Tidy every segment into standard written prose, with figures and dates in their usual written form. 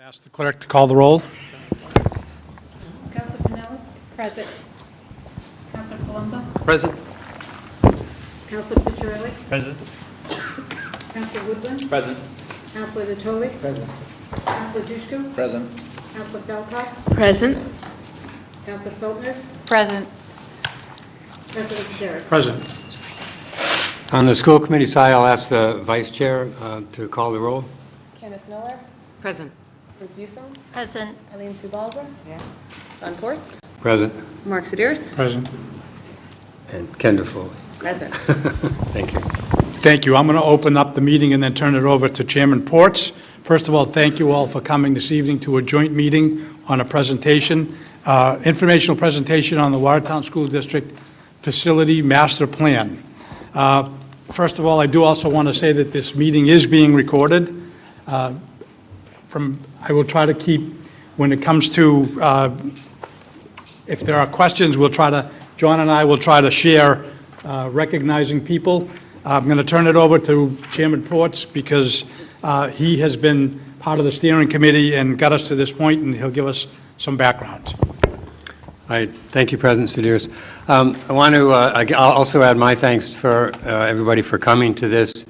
Ask the clerk to call the roll. Councilor Pinellas? Present. Councilor Columba? Present. Councilor Picciarelli? Present. Councilor Woodland? Present. Councilor Natoli? Present. Councilor Dushku? Present. Councilor Felkoff? Present. Councilor Feltner? Present. President Sedaris? Present. On the school committee side, I'll ask the vice chair to call the roll. Candace Miller, Present. Liz Newsom, Present. Eileen Subalza. Yes. John Ports, Present. Mark Sedaris. Present. And Kendra Foley. Present. Thank you. Thank you. I'm going to open up the meeting and then turn it over to Chairman Ports. First of all, thank you all for coming this evening to a joint meeting on a presentation, informational presentation on the Watertown School District Facility Master Plan. First of all, I do also want to say that this meeting is being recorded. I will try to keep, when it comes to, if there are questions, John and I will try to share recognizing people. I'm going to turn it over to Chairman Ports because he has been part of the steering committee and got us to this point, and he'll give us some background. All right. Thank you, President Sedaris. I want to I'll also add my thanks for everybody for coming to this.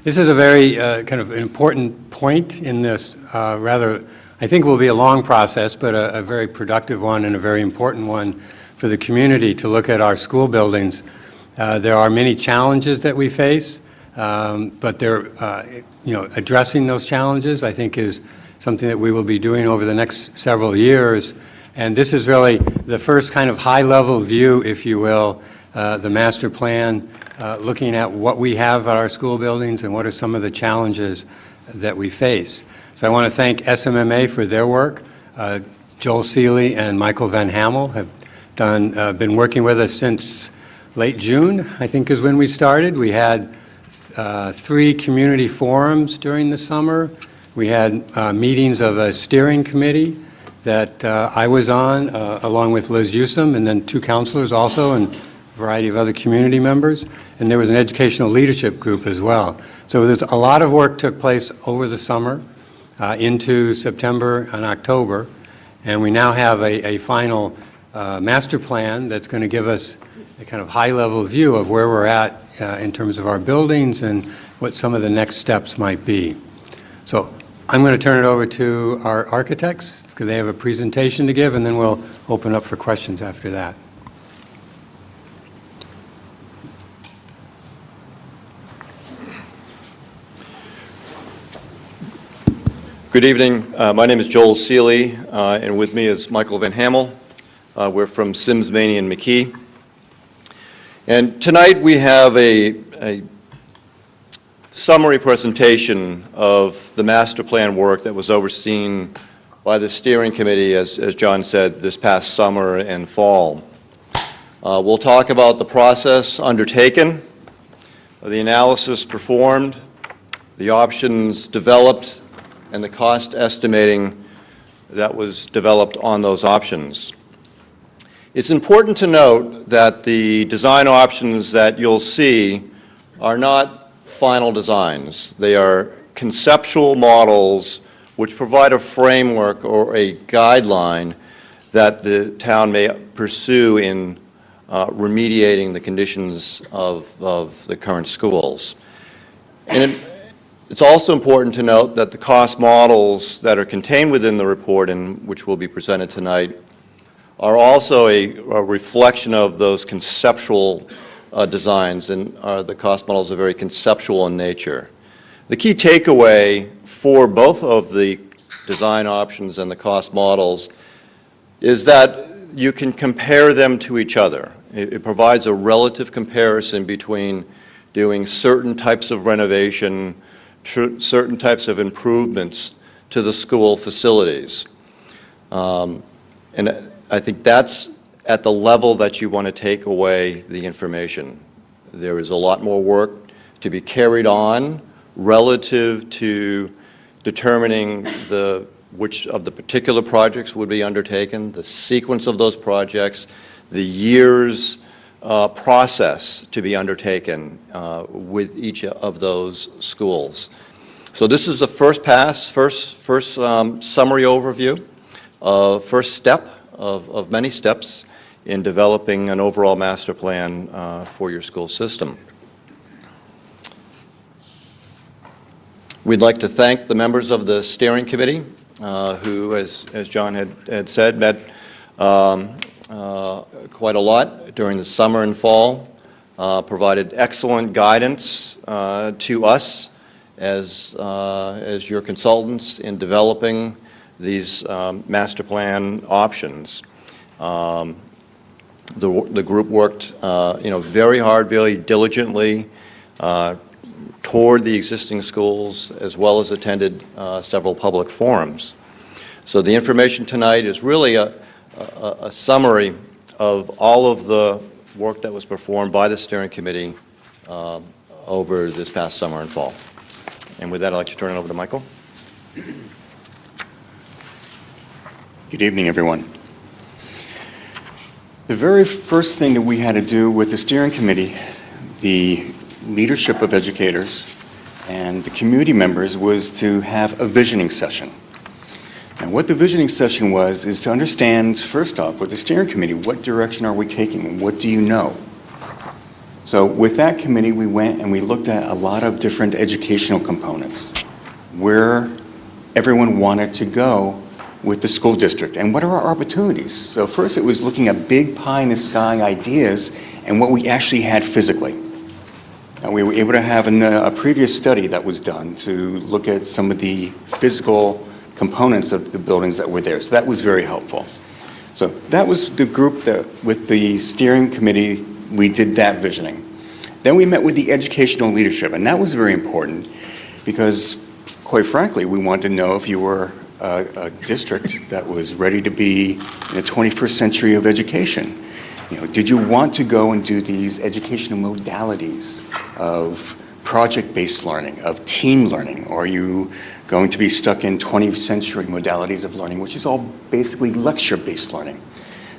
This is a very kind of important point in this rather, I think will be a long process, but a very productive one and a very important one for the community to look at our school buildings. There are many challenges that we face, but they're, addressing those challenges, I think, is something that we will be doing over the next several years. And this is really the first kind of high-level view, if you will, the master plan, looking at what we have at our school buildings and what are some of the challenges that we face. So I want to thank SMMA for their work. Joel Seeley and Michael Van Hamel have been working with us since late June, I think is when we started. We had 3 community forums during the summer. We had meetings of a steering committee that I was on, along with Liz Newsom, and then 2 counselors also, and a variety of other community members. And there was an educational leadership group as well. So there's a lot of work took place over the summer into September and October. And we now have a final master plan that's going to give us a kind of high-level view of where we're at in terms of our buildings and what some of the next steps might be. So I'm going to turn it over to our architects because they have a presentation to give, and then we'll open up for questions after that. Good evening. My name is Joel Seeley, and with me is Michael Van Hamel. We're from Sims, Maney, and McKee. And tonight we have a summary presentation of the master plan work that was overseen by the steering committee, as John said, this past summer and fall. We'll talk about the process undertaken, the analysis performed, the options developed, and the cost estimating that was developed on those options. It's important to note that the design options that you'll see are not final designs. They are conceptual models which provide a framework or a guideline that the town may pursue in remediating the conditions of the current schools. And it's also important to note that the cost models that are contained within the report, and which will be presented tonight, are also a reflection of those conceptual designs, and the cost models are very conceptual in nature. The key takeaway for both of the design options and the cost models is that you can compare them to each other. It provides a relative comparison between doing certain types of renovation, certain types of improvements to the school facilities. And I think that's at the level that you want to take away the information. There is a lot more work to be carried on relative to determining which of the particular projects would be undertaken, the sequence of those projects, the year's process to be undertaken with each of those schools. So this is the first pass, first summary overview, first step of many steps in developing an overall master plan for your school system. We'd like to thank the members of the steering committee who, as John had said, met quite a lot during the summer and fall, provided excellent guidance to us as your consultants in developing these master plan options. The group worked, very hard, very diligently toward the existing schools, as well as attended several public forums. So the information tonight is really a summary of all of the work that was performed by the steering committee over this past summer and fall. And with that, I'd like to turn it over to Michael. Good evening, everyone. The very first thing that we had to do with the steering committee, the leadership of educators, and the community members was to have a visioning session. And what the visioning session was is to understand, first off, with the steering committee, what direction are we taking? What do you know? So with that committee, we went and we looked at a lot of different educational components, where everyone wanted to go with the school district, and what are our opportunities? So first it was looking at big pie-in-the-sky ideas and what we actually had physically. And we were able to have a previous study that was done to look at some of the physical components of the buildings that were there. So that was very helpful. So that was the group that, with the steering committee, we did that visioning. Then we met with the educational leadership, and that was very important because, quite frankly, we wanted to know if you were a district that was ready to be in the 21st century of education. Did you want to go and do these educational modalities of project-based learning, of team learning, or are you going to be stuck in 20th century modalities of learning, which is all basically lecture-based learning?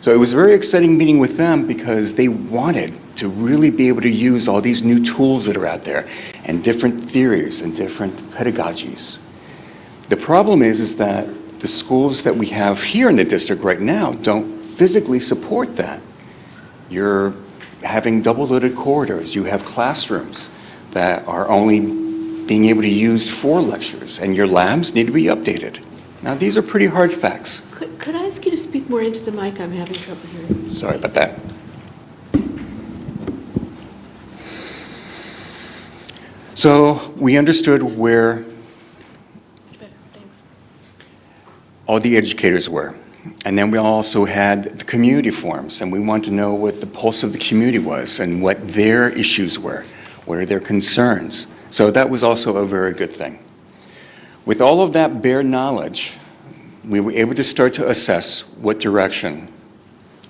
So it was a very exciting meeting with them because they wanted to really be able to use all these new tools that are out there and different theories and different pedagogies. The problem is that the schools that we have here in the district right now don't physically support that. You're having double-loaded corridors. You have classrooms that are only being able to use for lectures, and your labs need to be updated. Now, these are pretty hard facts. Could I ask you to speak more into the mic? I'm having trouble hearing. Sorry about that. So we understood where Thanks. all the educators were. And then we also had the community forums, and we wanted to know what the pulse of the community was and what their issues were, what are their concerns. So that was also a very good thing. With all of that bare knowledge, we were able to start to assess what direction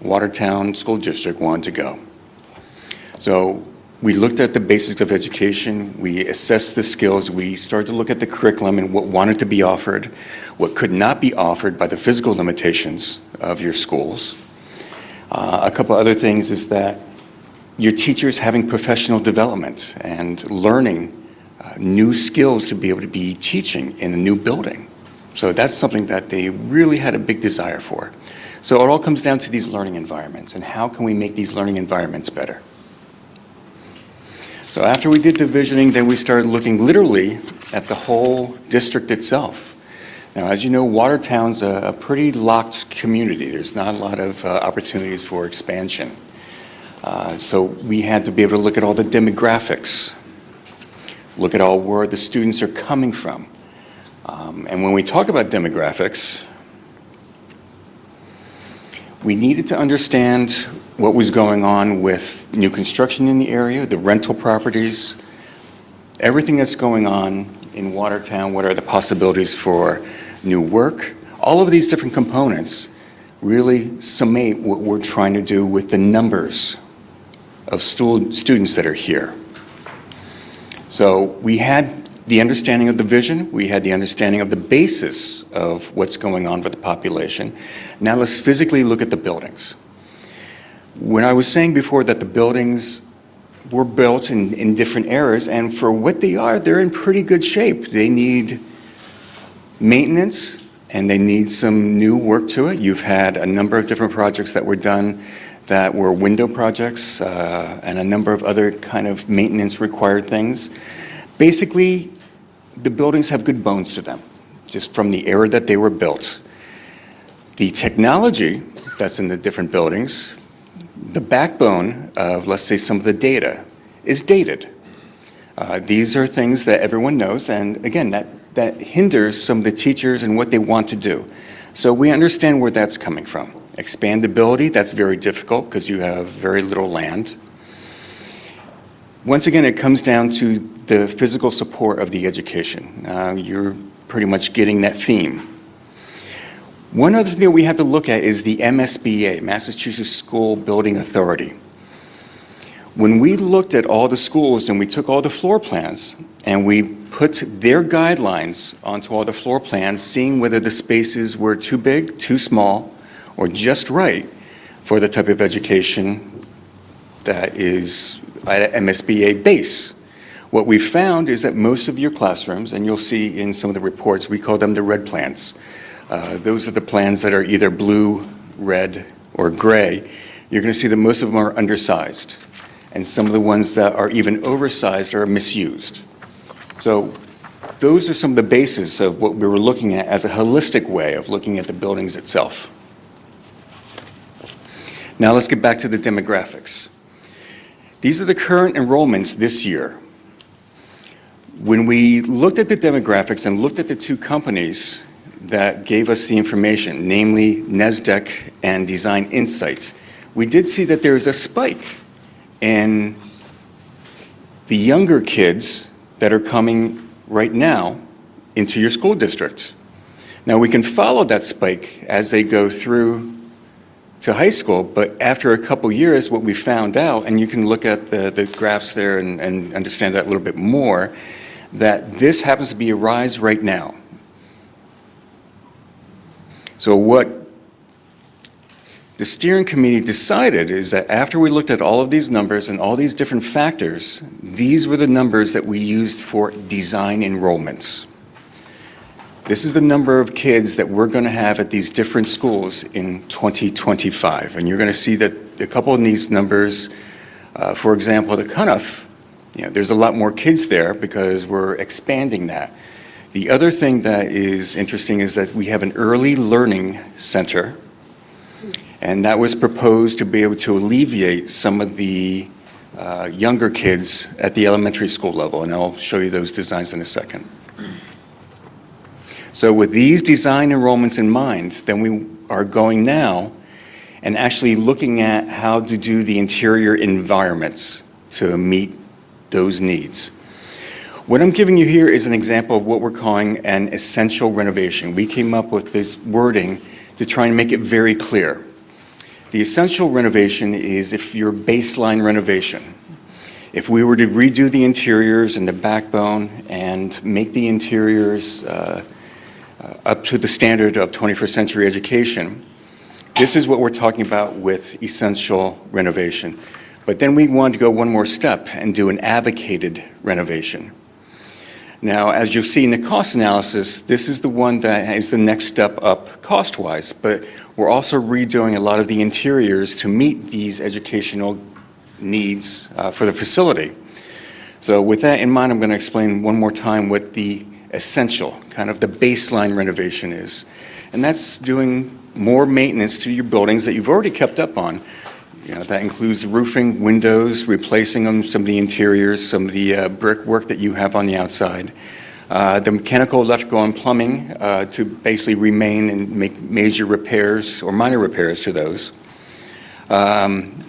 Watertown School District wanted to go. So we looked at the basics of education, we assessed the skills, we started to look at the curriculum and what wanted to be offered, what could not be offered by the physical limitations of your schools. A couple other things is that your teachers having professional development and learning new skills to be able to be teaching in a new building. So that's something that they really had a big desire for. So it all comes down to these learning environments and how can we make these learning environments better. So after we did the visioning, then we started looking literally at the whole district itself. Now, as you know, Watertown's a pretty locked community. There's not a lot of opportunities for expansion. So we had to be able to look at all the demographics, look at all where the students are coming from. And when we talk about demographics, we needed to understand what was going on with new construction in the area, the rental properties, everything that's going on in Watertown, what are the possibilities for new work. All of these different components really summate what we're trying to do with the numbers of students that are here. So we had the understanding of the vision, we had the understanding of the basis of what's going on with the population. Now let's physically look at the buildings. When I was saying before that the buildings were built in different eras, and for what they are, they're in pretty good shape. They need maintenance, and they need some new work to it. You've had a number of different projects that were done that were window projects and a number of other kind of maintenance required things. Basically, the buildings have good bones to them, just from the era that they were built. The technology that's in the different buildings, the backbone of, let's say, some of the data is dated. These are things that everyone knows, and again, that hinders some of the teachers and what they want to do. So we understand where that's coming from. Expandability, that's very difficult because you have very little land. Once again, it comes down to the physical support of the education. You're pretty much getting that theme. One other thing that we have to look at is the MSBA, Massachusetts School Building Authority. When we looked at all the schools and we took all the floor plans and we put their guidelines onto all the floor plans, seeing whether the spaces were too big, too small, or just right for the type of education that is at an MSBA base. What we found is that most of your classrooms, and you'll see in some of the reports, we call them the red plans. Those are the plans that are either blue, red, or gray. You're going to see that most of them are undersized, and some of the ones that are even oversized are misused. So those are some of the bases of what we were looking at as a holistic way of looking at the buildings itself. Now let's get back to the demographics. These are the current enrollments this year. When we looked at the demographics and looked at the two companies that gave us the information, namely NESDEC and Design Insights, we did see that there is a spike in the younger kids that are coming right now into your school district. Now, we can follow that spike as they go through to high school, but after a couple years, what we found out, and you can look at the graphs there and understand that a little bit more, that this happens to be a rise right now. So what the steering committee decided is that after we looked at all of these numbers and all these different factors, these were the numbers that we used for design enrollments. This is the number of kids that we're going to have at these different schools in 2025. And you're going to see that a couple of these numbers, for example, the cutoff, there's a lot more kids there because we're expanding that. The other thing that is interesting is that we have an early learning center, and that was proposed to be able to alleviate some of the younger kids at the elementary school level, and I'll show you those designs in a second. So with these design enrollments in mind, then we are going now and actually looking at how to do the interior environments to meet those needs. What I'm giving you here is an example of what we're calling an essential renovation. We came up with this wording to try and make it very clear. The essential renovation is if your baseline renovation. If we were to redo the interiors and the backbone and make the interiors up to the standard of 21st century education, this is what we're talking about with essential renovation. But then we wanted to go one more step and do an advocated renovation. Now, as you'll see in the cost analysis, this is the one that is the next step up cost-wise, but we're also redoing a lot of the interiors to meet these educational needs for the facility. So with that in mind, I'm going to explain one more time what the essential, kind of the baseline renovation is. And that's doing more maintenance to your buildings that you've already kept up on. That includes roofing, windows, replacing them, some of the interiors, some of the brickwork that you have on the outside. The mechanical, electrical, and plumbing to basically remain and make major repairs or minor repairs to those.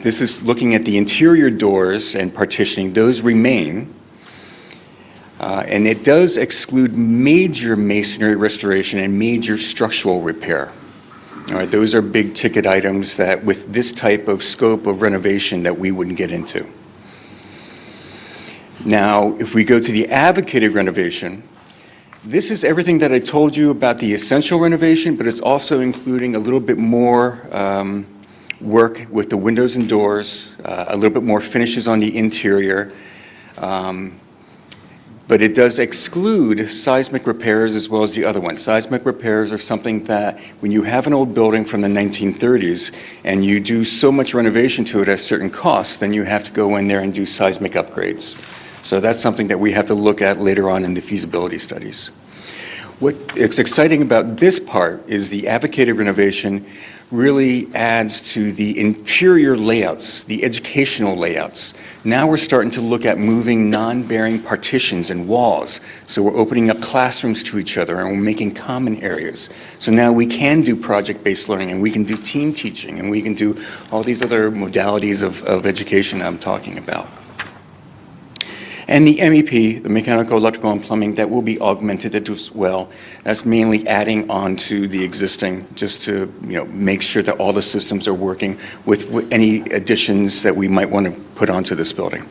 This is looking at the interior doors and partitioning. Those remain. And it does exclude major masonry restoration and major structural repair. All right, those are big ticket items that with this type of scope of renovation that we wouldn't get into. Now, if we go to the advocated renovation, this is everything that I told you about the essential renovation, but it's also including a little bit more work with the windows and doors, a little bit more finishes on the interior. But it does exclude seismic repairs as well as the other ones. Seismic repairs are something that when you have an old building from the 1930s and you do so much renovation to it at certain costs, then you have to go in there and do seismic upgrades. So that's something that we have to look at later on in the feasibility studies. What is exciting about this part is the advocated renovation really adds to the interior layouts, the educational layouts. Now we're starting to look at moving non-bearing partitions and walls. So we're opening up classrooms to each other and we're making common areas. So now we can do project-based learning and we can do team teaching and we can do all these other modalities of education I'm talking about. And the MEP, the mechanical, electrical, and plumbing, that will be augmented as well. That's mainly adding on to the existing, just to make sure that all the systems are working with any additions that we might want to put onto this building.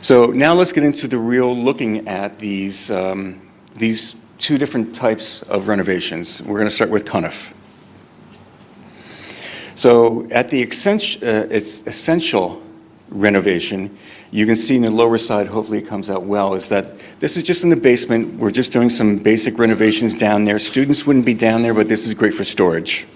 So now let's get into the real looking at these two different types of renovations. We're going to start with Cunniff. So at the essential renovation, you can see in the lower side, hopefully it comes out well, is that this is just in the basement. We're just doing some basic renovations down there. Students wouldn't be down there, but this is great for storage.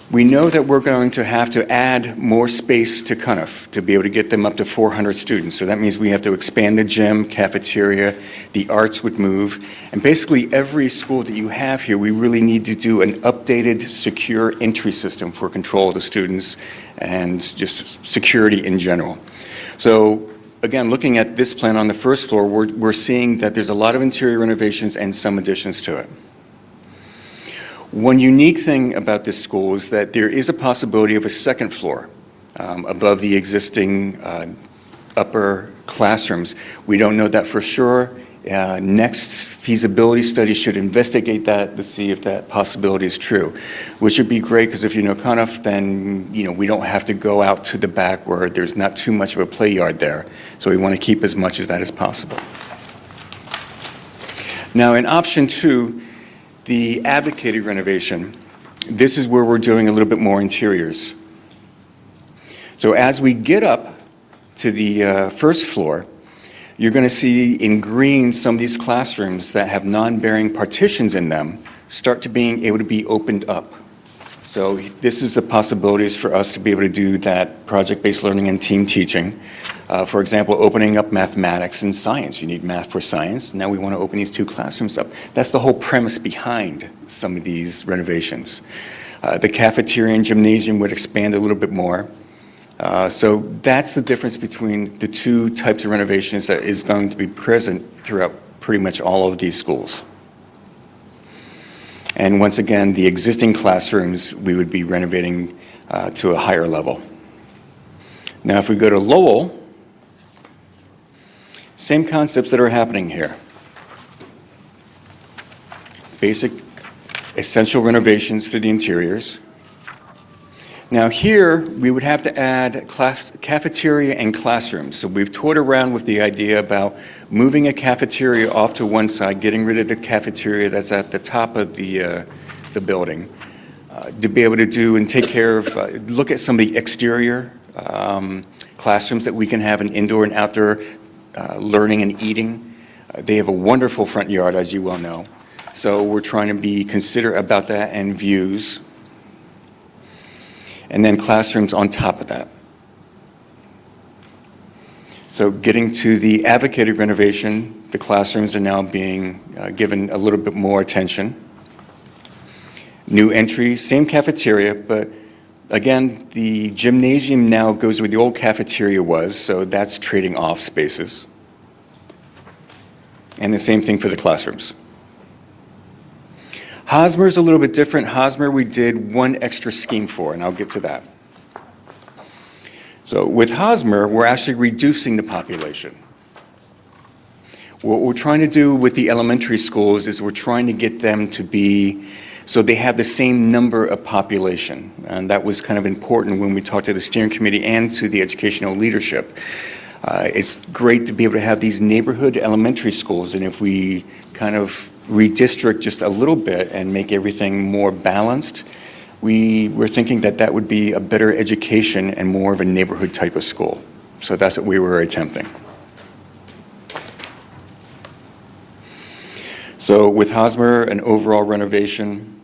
We know that we're going to have to add more space to Cunniff to be able to get them up to 400 students. So that means we have to expand the gym, cafeteria, the arts would move. And basically every school that you have here, we really need to do an updated, secure entry system for control of the students and just security in general. So again, looking at this plan on the first floor, we're seeing that there's a lot of interior renovations and some additions to it. One unique thing about this school is that there is a possibility of a second floor above the existing upper classrooms. We don't know that for sure. Next feasibility study should investigate that to see if that possibility is true, which would be great because if you know Cunniff, then we don't have to go out to the back where there's not too much of a play yard there. So we want to keep as much of that as possible. Now in option 2, the advocated renovation, this is where we're doing a little bit more interiors. So as we get up to the first floor, you're going to see in green some of these classrooms that have non-bearing partitions in them start to being able to be opened up. So this is the possibilities for us to be able to do that project-based learning and team teaching. For example, opening up mathematics and science. You need math for science. Now we want to open these 2 classrooms up. That's the whole premise behind some of these renovations. The cafeteria and gymnasium would expand a little bit more. So that's the difference between the 2 types of renovations that is going to be present throughout pretty much all of these schools. And once again, the existing classrooms, we would be renovating to a higher level. Now, if we go to Lowell, same concepts that are happening here. Basic, essential renovations to the interiors. Now here, we would have to add cafeteria and classrooms. So we've toyed around with the idea about moving a cafeteria off to one side, getting rid of the cafeteria that's at the top of the building, to be able to do and take care of, look at some of the exterior classrooms that we can have in indoor and outdoor learning and eating. They have a wonderful front yard, as you well know. So we're trying to be considerate about that and views. And then classrooms on top of that. So getting to the advocated renovation, the classrooms are now being given a little bit more attention. New entry, same cafeteria, but again, the gymnasium now goes where the old cafeteria was, so that's trading off spaces. And the same thing for the classrooms. Hosmer is a little bit different. Hosmer we did one extra scheme for, and I'll get to that. So with Hosmer, we're actually reducing the population. What we're trying to do with the elementary schools is we're trying to get them to be, so they have the same number of population. And that was kind of important when we talked to the steering committee and to the educational leadership. It's great to be able to have these neighborhood elementary schools, and if we kind of redistrict just a little bit and make everything more balanced, we were thinking that that would be a better education and more of a neighborhood type of school. So that's what we were attempting. So with Hosmer, an overall renovation,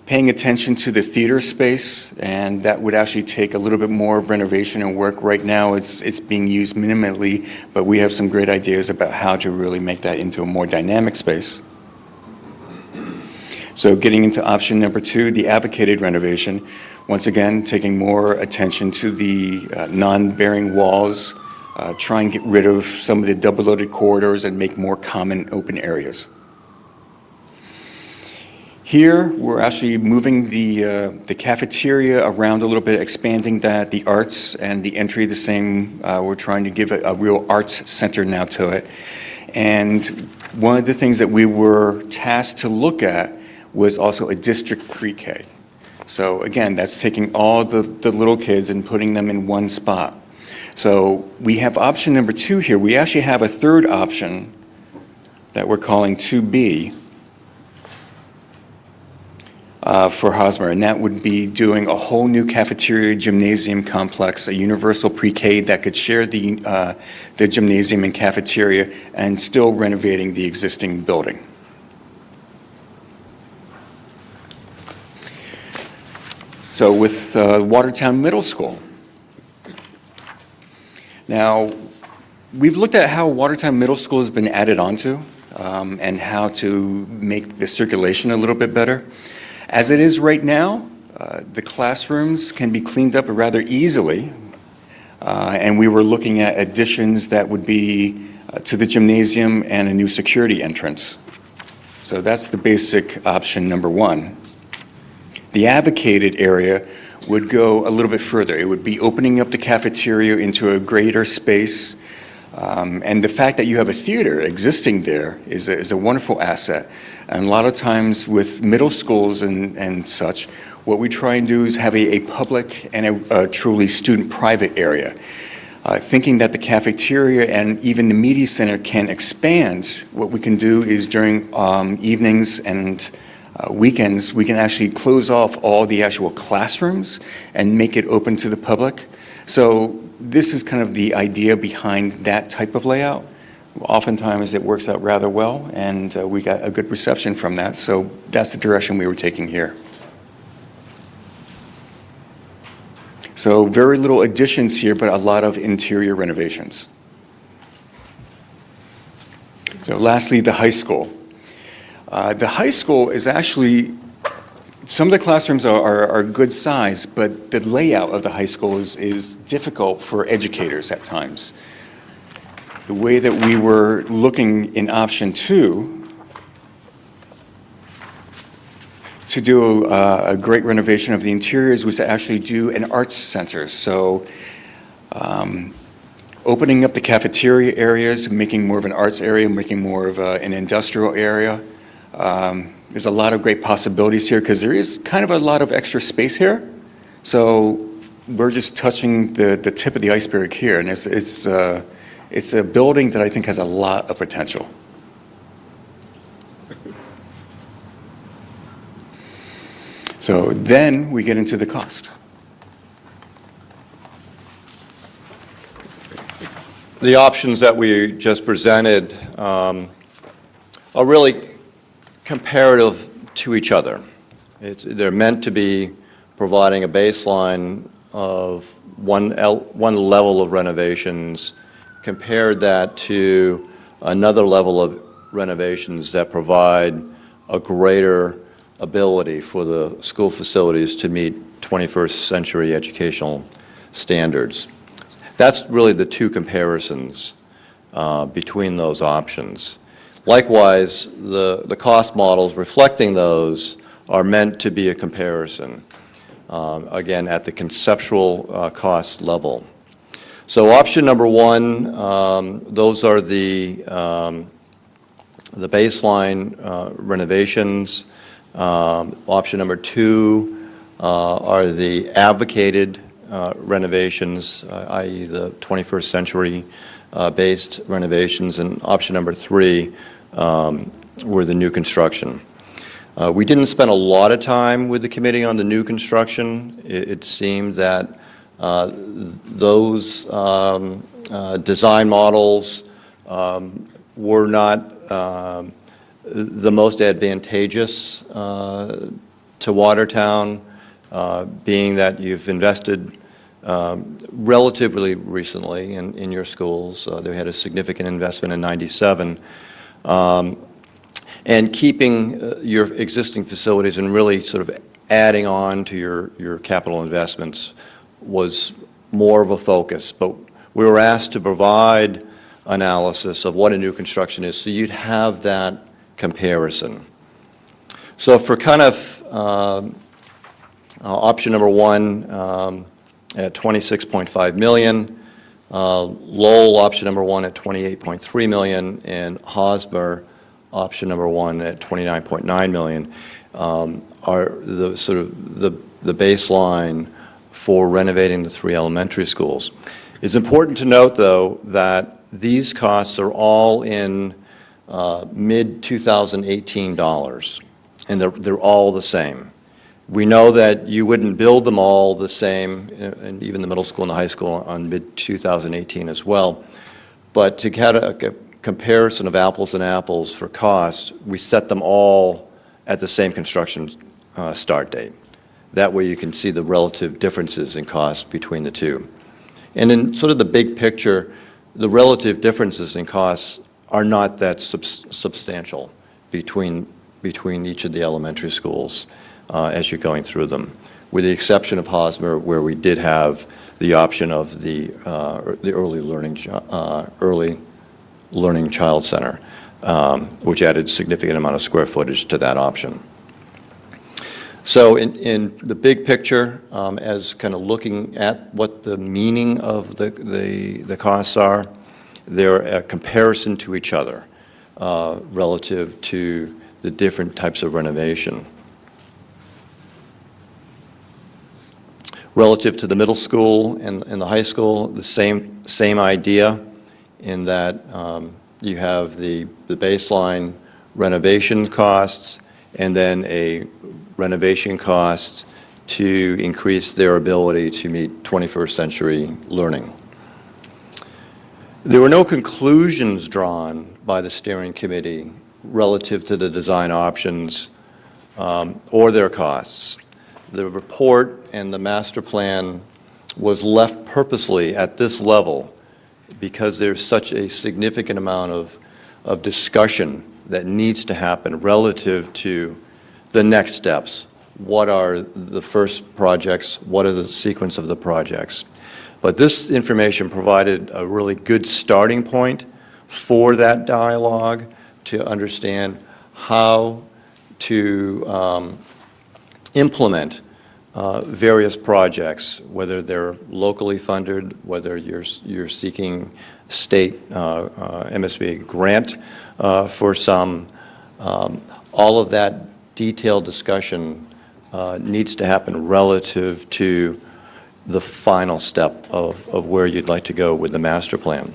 paying attention to the theater space, and that would actually take a little bit more of renovation and work. Right now, it's being used minimally, but we have some great ideas about how to really make that into a more dynamic space. So getting into option number 2, the advocated renovation, once again, taking more attention to the non-bearing walls, try and get rid of some of the double-loaded corridors and make more common open areas. Here, we're actually moving the cafeteria around a little bit, expanding that, the arts and the entry the same. We're trying to give a real arts center now to it. And one of the things that we were tasked to look at was also a district pre-K. So again, that's taking all the little kids and putting them in one spot. So we have option number 2 here. We actually have a third option that we're calling 2B for Hosmer, and that would be doing a whole new cafeteria gymnasium complex, a universal pre-K that could share the gymnasium and cafeteria and still renovating the existing building. So with Watertown Middle School. Now, we've looked at how Watertown Middle School has been added onto and how to make the circulation a little bit better. As it is right now, the classrooms can be cleaned up rather easily, and we were looking at additions that would be to the gymnasium and a new security entrance. So that's the basic option number 1. The advocated area would go a little bit further. It would be opening up the cafeteria into a greater space. And the fact that you have a theater existing there is a wonderful asset. And a lot of times with middle schools and such, what we try and do is have a public and a truly student-private area. Thinking that the cafeteria and even the media center can expand, what we can do is during evenings and weekends, we can actually close off all the actual classrooms and make it open to the public. So this is kind of the idea behind that type of layout. Oftentimes it works out rather well, and we got a good reception from that. So that's the direction we were taking here. So very little additions here, but a lot of interior renovations. So lastly, the high school. The high school is actually, some of the classrooms are good size, but the layout of the high school is difficult for educators at times. The way that we were looking in option 2 to do a great renovation of the interiors was to actually do an arts center. So opening up the cafeteria areas, making more of an arts area, making more of an industrial area. There's a lot of great possibilities here because there is kind of a lot of extra space here. So we're just touching the tip of the iceberg here, and it's a building that I think has a lot of potential. So then we get into the cost. The options that we just presented are really comparative to each other. They're meant to be providing a baseline of one level of renovations, compared that to another level of renovations that provide a greater ability for the school facilities to meet 21st century educational standards. That's really the two comparisons between those options. Likewise, the cost models reflecting those are meant to be a comparison, again, at the conceptual cost level. So option number 1, those are the baseline renovations. Option number 2 are the advocated renovations, i.e. the 21st century based renovations, and option number 3 were the new construction. We didn't spend a lot of time with the committee on the new construction. It seemed that those design models were not the most advantageous to Watertown, being that you've invested relatively recently in your schools. They had a significant investment in '97. And keeping your existing facilities and really sort of adding on to your capital investments was more of a focus. But we were asked to provide analysis of what a new construction is, so you'd have that comparison. So for kind of option number one at $26.5 million, Lowell option number one at $28.3 million, and Hosmer option number one at $29.9 million are the sort of the baseline for renovating the 3 elementary schools. It's important to note, though, that these costs are all in mid-2018 dollars, and they're all the same. We know that you wouldn't build them all the same, and even the middle school and the high school, on mid-2018 as well. But to get a comparison of apples and apples for cost, we set them all at the same construction start date. That way you can see the relative differences in cost between the two. And in sort of the big picture, the relative differences in costs are not that substantial between each of the elementary schools as you're going through them, with the exception of Hosmer, where we did have the option of the early learning child center, which added significant amount of square footage to that option. So in the big picture, as kind of looking at what the meaning of the costs are, they're a comparison to each other relative to the different types of renovation. Relative to the middle school and the high school, the same idea, in that you have the baseline renovation costs and then a renovation cost to increase their ability to meet 21st century learning. There were no conclusions drawn by the steering committee relative to the design options or their costs. The report and the master plan was left purposely at this level because there's such a significant amount of discussion that needs to happen relative to the next steps. What are the first projects? What are the sequence of the projects? But this information provided a really good starting point for that dialogue to understand how to implement various projects, whether they're locally funded, whether you're seeking state MSBA grant for some. All of that detailed discussion needs to happen relative to the final step of where you'd like to go with the master plan.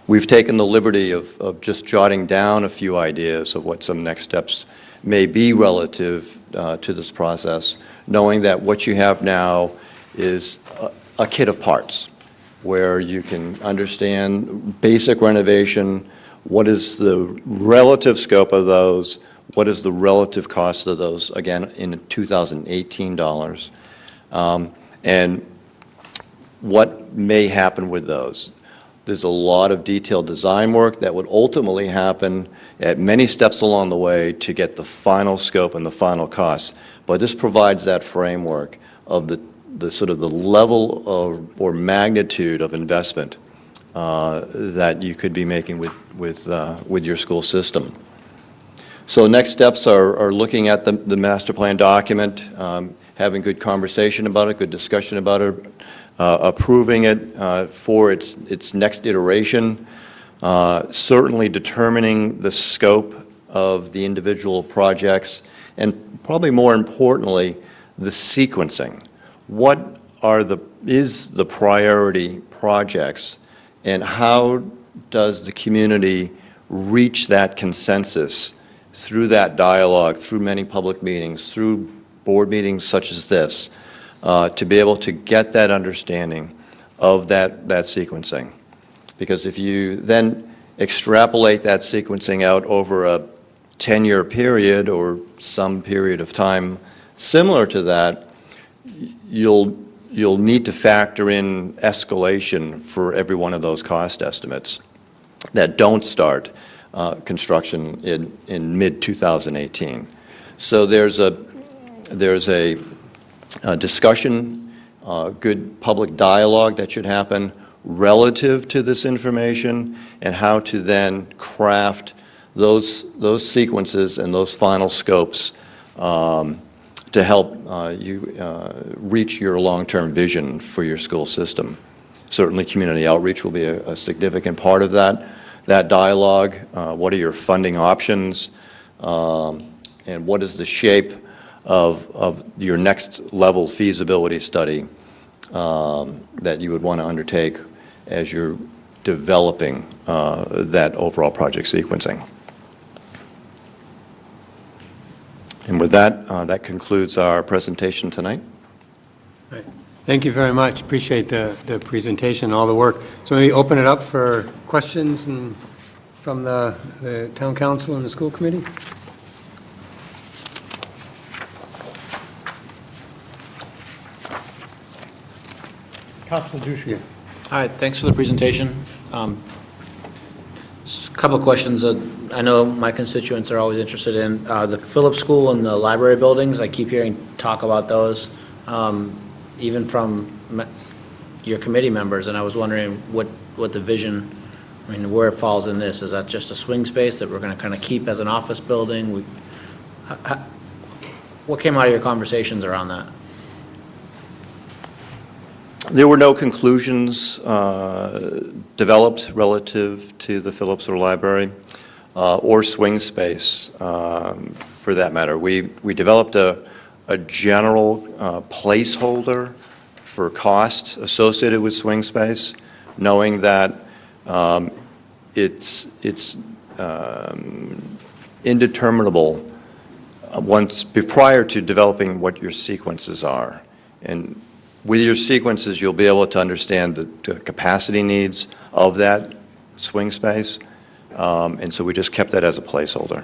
We've taken the liberty of just jotting down a few ideas of what some next steps may be relative to this process, knowing that what you have now is a kit of parts where you can understand basic renovation, what is the relative scope of those, what is the relative cost of those, again, in 2018 dollars, and what may happen with those. There's a lot of detailed design work that would ultimately happen at many steps along the way to get the final scope and the final cost. But this provides that framework of the sort of the level of or magnitude of investment that you could be making with your school system. So next steps are looking at the master plan document, having good conversation about it, good discussion about it, approving it for its next iteration, certainly determining the scope of the individual projects, and probably more importantly, the sequencing. What is the priority projects, and how does the community reach that consensus through that dialogue, through many public meetings, through board meetings such as this, to be able to get that understanding of that sequencing. Because if you then extrapolate that sequencing out over a 10-year period or some period of time similar to that, you'll need to factor in escalation for every one of those cost estimates that don't start construction in mid-2018. So there's a discussion, good public dialogue that should happen relative to this information and how to then craft those sequences and those final scopes to help you reach your long-term vision for your school system. Certainly, community outreach will be a significant part of that dialogue. What are your funding options? And what is the shape of your next level feasibility study that you would want to undertake as you're developing that overall project sequencing? And with that, that concludes our presentation tonight. Right. Thank you very much. Appreciate the presentation, all the work. So we open it up for questions from the town council and the school committee? Councilor Dushku. All right, thanks for the presentation. Just a couple of questions that I know my constituents are always interested in. The Phillips School and the library buildings, I keep hearing talk about those, even from your committee members, and I was wondering what the vision, I mean, where it falls in this. Is that just a swing space that we're going to kind of keep as an office building? What came out of your conversations around that? There were no conclusions developed relative to the Phillips Library or swing space, for that matter. We developed a general placeholder for cost associated with swing space, knowing that it's indeterminable prior to developing what your sequences are. And with your sequences, you'll be able to understand the capacity needs of that swing space, and so we just kept that as a placeholder.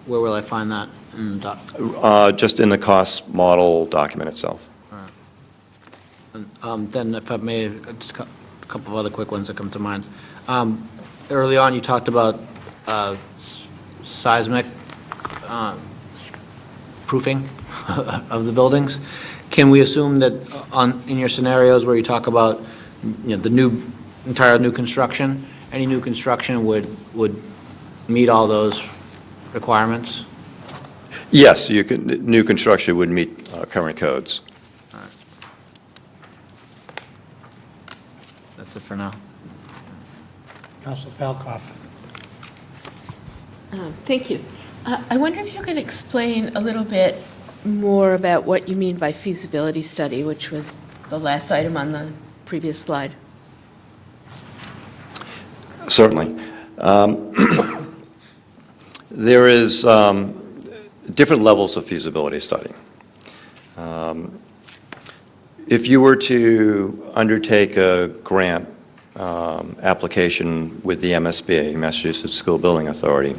Where will I find that? in the Just in the cost model document itself. Then if I may, just a couple of other quick ones that come to mind. Early on, you talked about seismic proofing of the buildings. Can we assume that in your scenarios where you talk about, the entire new construction, any new construction would meet all those requirements? Yes, new construction would meet current codes. All right. That's it for now. Councilor Falcoff. Thank you. I wonder if you could explain a little bit more about what you mean by feasibility study, which was the last item on the previous slide. Certainly. There is different levels of feasibility study. If you were to undertake a grant application with the MSBA, Massachusetts School Building Authority,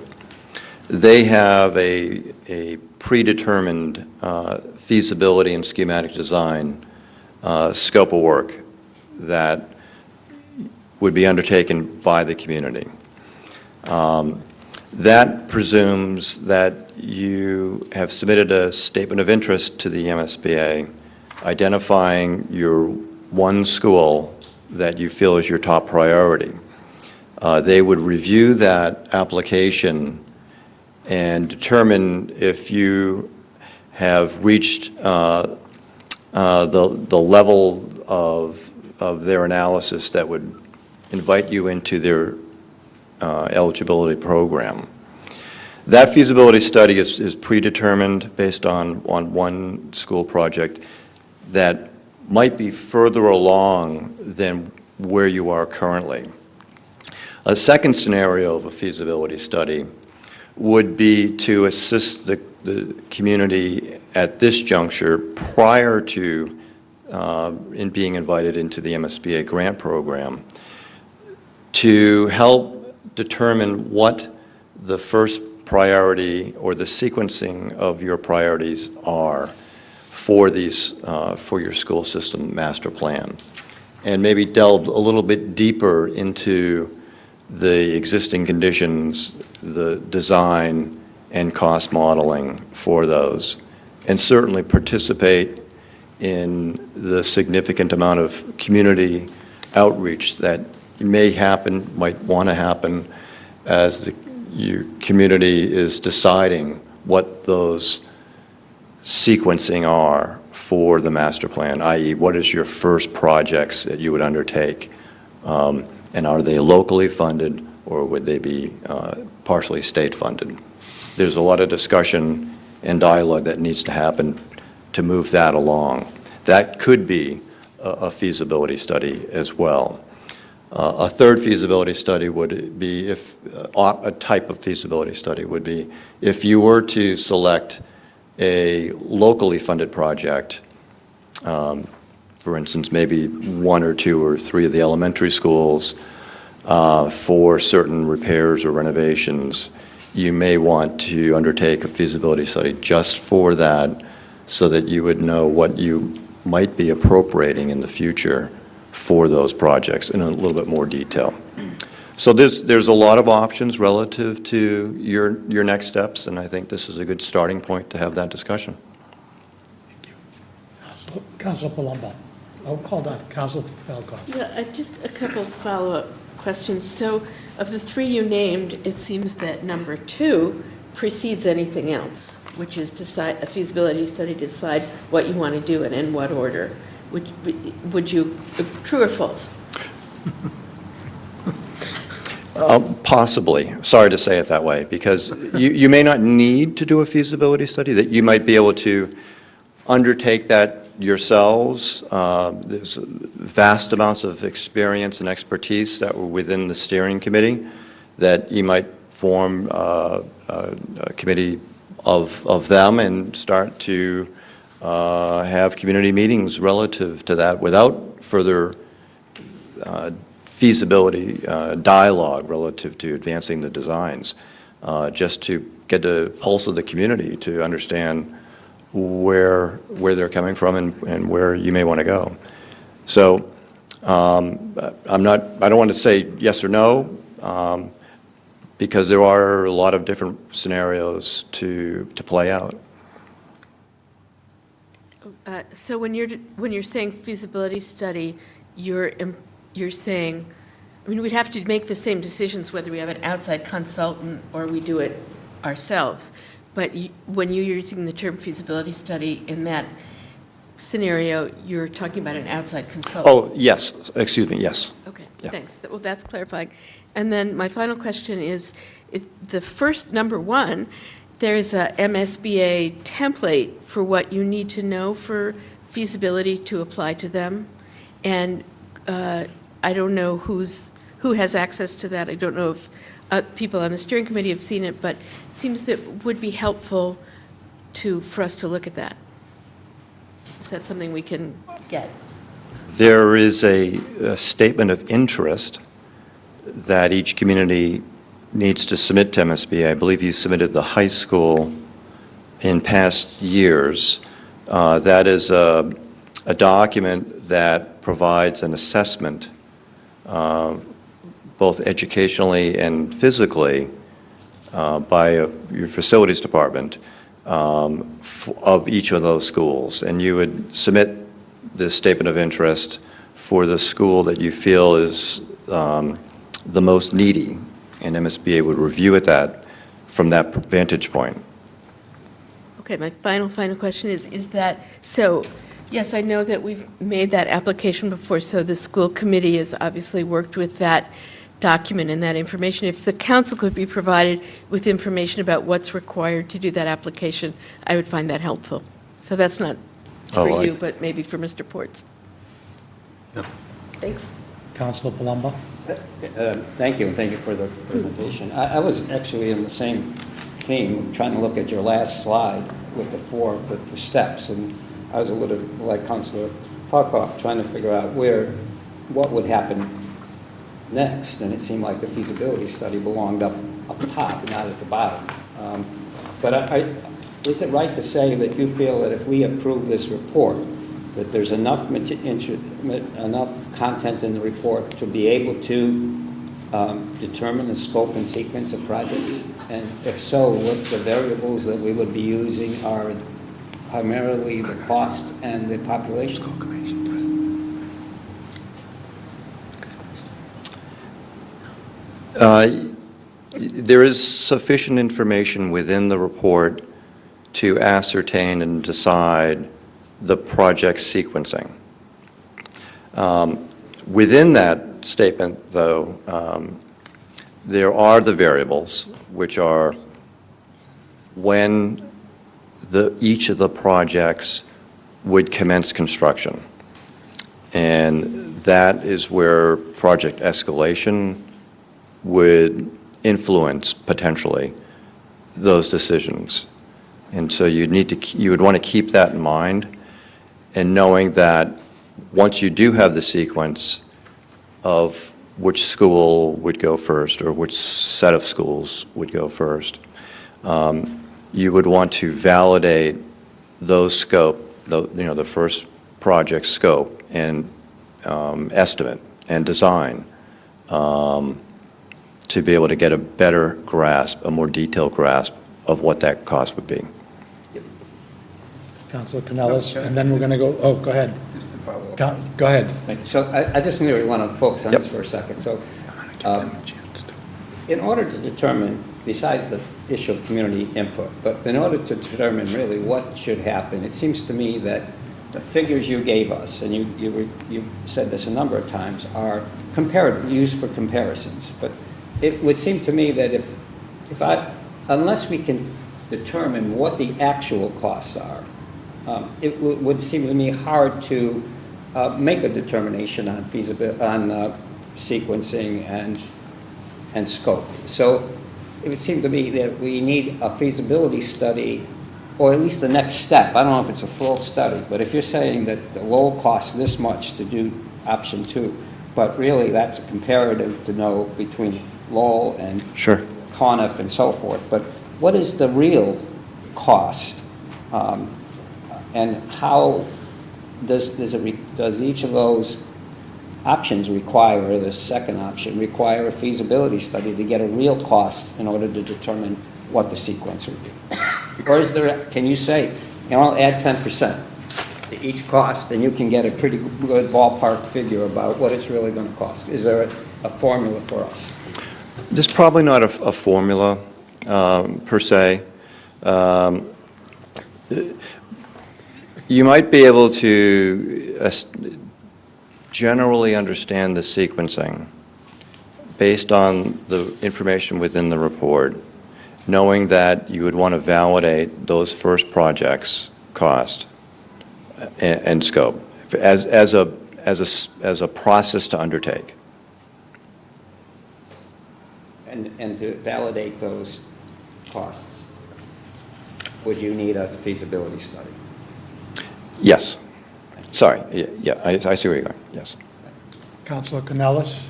they have a predetermined feasibility and schematic design scope of work that would be undertaken by the community. That presumes that you have submitted a statement of interest to the MSBA identifying your one school that you feel is your top priority. They would review that application and determine if you have reached the level of their analysis that would invite you into their eligibility program. That feasibility study is predetermined based on one school project that might be further along than where you are currently. A second scenario of a feasibility study would be to assist the community at this juncture prior to in being invited into the MSBA grant program to help determine what the first priority or the sequencing of your priorities are for these, for your school system master plan, and maybe delve a little bit deeper into the existing conditions, the design and cost modeling for those, and certainly participate in the significant amount of community outreach that may happen, might want to happen as your community is deciding what those sequencing are for the master plan, i.e. what is your first projects that you would undertake, and are they locally funded or would they be partially state funded? There's a lot of discussion and dialogue that needs to happen to move that along. That could be a feasibility study as well. A third feasibility study would be if, a type of feasibility study would be if you were to select a locally funded project, for instance, maybe 1 or 2 or 3 of the elementary schools for certain repairs or renovations, you may want to undertake a feasibility study just for that so that you would know what you might be appropriating in the future for those projects in a little bit more detail. So there's a lot of options relative to your next steps, and I think this is a good starting point to have that discussion. Council Palumbo. Oh, hold on, Council Falco. Yeah, just a couple follow-up questions. So of the 3 you named, it seems that number 2 precedes anything else, which is a feasibility study to decide what you want to do and in what order. Would you, true or false? Possibly. Sorry to say it that way, because you may not need to do a feasibility study, that you might be able to undertake that yourselves. There's vast amounts of experience and expertise that were within the steering committee that you might form a committee of them and start to have community meetings relative to that without further feasibility dialogue relative to advancing the designs, just to get the pulse of the community to understand where they're coming from and where you may want to go. So I don't want to say yes or no, because there are a lot of different scenarios to play out. So when you're saying feasibility study, you're saying, I mean, we'd have to make the same decisions whether we have an outside consultant or we do it ourselves. But when you're using the term feasibility study in that scenario, you're talking about an outside consultant. Oh, yes. Excuse me. Yes. Okay, Yeah. thanks. Well, that's clarifying. And then my final question is, the first number 1, there's a MSBA template for what you need to know for feasibility to apply to them. And I don't know who has access to that. I don't know if people on the steering committee have seen it, but it seems that it would be helpful for us to look at that. Is that something we can get? There is a statement of interest that each community needs to submit to MSBA. I believe you submitted the high school in past years. That is a document that provides an assessment, both educationally and physically, by your facilities department of each of those schools. And you would submit this statement of interest for the school that you feel is the most needy, and MSBA would review it from that vantage point. Okay, my final question is that, so, yes, I know that we've made that application before, so the school committee has obviously worked with that document and that information. If the council could be provided with information about what's required to do that application, I would find that helpful. So that's not for you, but maybe for Mr. Ports. Yep. Thanks. Council Palumbo. Thank you, and thank you for the presentation. I was actually in the same theme, trying to look at your last slide with the steps, and I was a little like Councilor Falkoff, trying to figure out what would happen next, and it seemed like the feasibility study belonged up top, not at the bottom. But is it right to say that you feel that if we approve this report, that there's enough content in the report to be able to determine the scope and sequence of projects? And if so, what the variables that we would be using are primarily the cost and the population? There is sufficient information within the report to ascertain and decide the project sequencing. Within that statement, though, there are the variables, which are when each of the projects would commence construction. And that is where project escalation would influence, potentially, those decisions. And so you would want to keep that in mind, and knowing that once you do have the sequence of which school would go first or which set of schools would go first, you would want to validate those scope, the first project scope and estimate and design to be able to get a better grasp, a more detailed grasp of what that cost would be. Councilor Canellis, and then we're going to go ahead. Just to follow up. Go ahead. Thank you. So I just really want to focus on this for a second. So in order to determine, besides the issue of community input, but in order to determine really what should happen, it seems to me that the figures you gave us, and you said this a number of times, are used for comparisons. But it would seem to me that unless we can determine what the actual costs are, it would seem to me hard to make a determination on feasibility, on sequencing and scope. So it would seem to me that we need a feasibility study, or at least the next step. I don't know if it's a full study, but if you're saying that the Lowell costs this much to do option 2, but really that's a comparative to know between Lowell and Sure. Conniff and so forth. But what is the real cost? And how does each of those options require, the second option, require a feasibility study to get a real cost in order to determine what the sequence would be? Or is there, can you say, I'll add 10% to each cost, and you can get a pretty good ballpark figure about what it's really going to cost? Is there a formula for us? There's probably not a formula per se. You might be able to generally understand the sequencing based on the information within the report, knowing that you would want to validate those first projects' cost and scope as a process to undertake. And to validate those costs, would you need a feasibility study? Yes. Sorry. Yeah, I see where you're going. Yes. Councilor Canellis?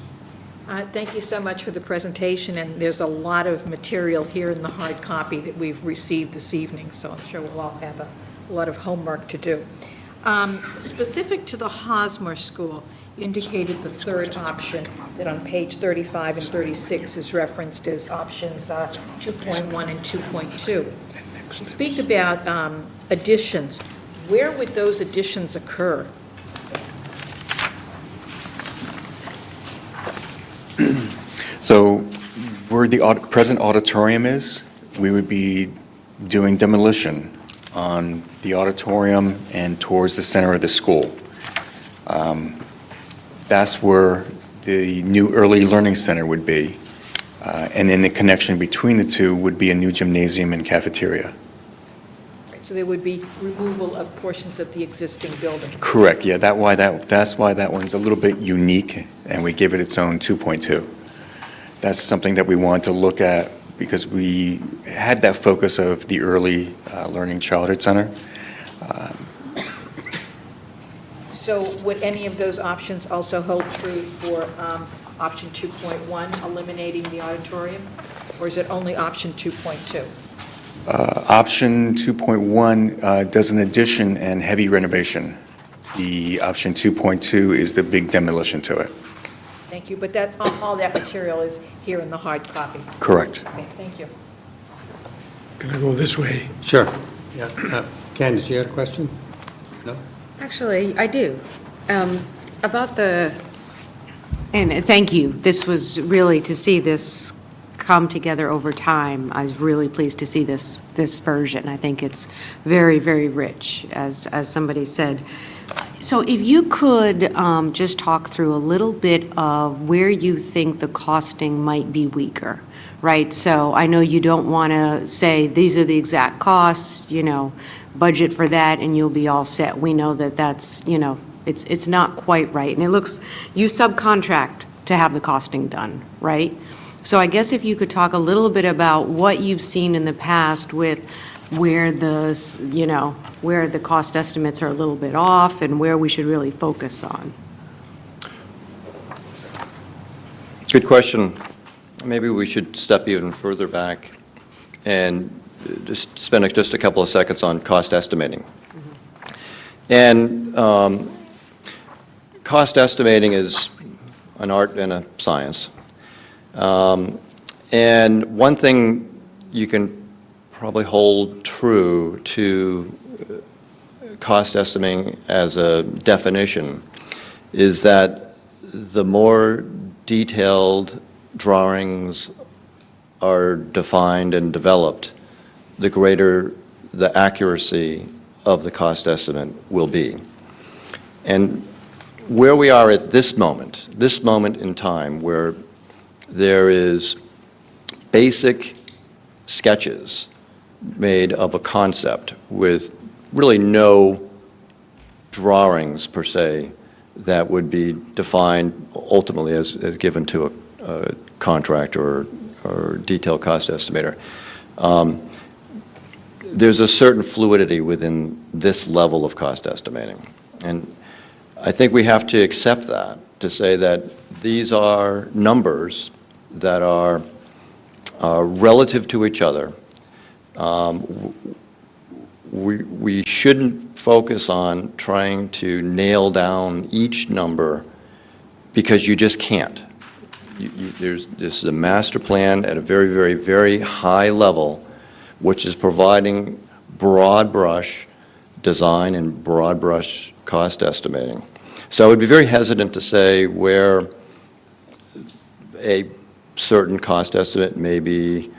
Thank you so much for the presentation, and there's a lot of material here in the hard copy that we've received this evening, so I'm sure we'll all have a lot of homework to do. Specific to the Hosmer School, you indicated the third option that on page 35 and 36 is referenced as options 2.1 and 2.2. You speak about additions. Where would those additions occur? So where the present auditorium is, we would be doing demolition on the auditorium and towards the center of the school. That's where the new early learning center would be. And then the connection between the two would be a new gymnasium and cafeteria. So there would be removal of portions of the existing building. Correct, yeah, that's why that one's a little bit unique, and we give it its own 2.2. That's something that we want to look at because we had that focus of the early learning childhood center. So would any of those options also hold true for option 2.1, eliminating the auditorium? Or is it only option 2.2? Option 2.1 does an addition and heavy renovation. The option 2.2 is the big demolition to it. Thank you, but that, all that material is here in the hard copy. Correct. Okay, thank you. Gonna go this way. Sure. Yeah. Candace, you had a question? No? Actually, I do. About the, and thank you, this was really, to see this come together over time, I was really pleased to see this version. I think it's very, very rich, as somebody said. So if you could just talk through a little bit of where you think the costing might be weaker, right? So I know you don't want to say, these are the exact costs, budget for that, and you'll be all set. We know that that's, it's not quite right. And it looks, you subcontract to have the costing done, right? So I guess if you could talk a little bit about what you've seen in the past with where where the cost estimates are a little bit off and where we should really focus on. Good question. Maybe we should step even further back and just spend just a couple of seconds on cost estimating. And cost estimating is an art and a science. And one thing you can probably hold true to cost estimating as a definition is that the more detailed drawings are defined and developed, the greater the accuracy of the cost estimate will be. And where we are at this moment in time, where there is basic sketches made of a concept with really no drawings per se that would be defined ultimately as given to a contractor or detailed cost estimator. There's a certain fluidity within this level of cost estimating. And I think we have to accept that, to say that these are numbers that are relative to each other. We shouldn't focus on trying to nail down each number because you just can't. This is a master plan at a very, very, very high level, which is providing broad brush design and broad brush cost estimating. So I would be very hesitant to say where a certain cost estimate may be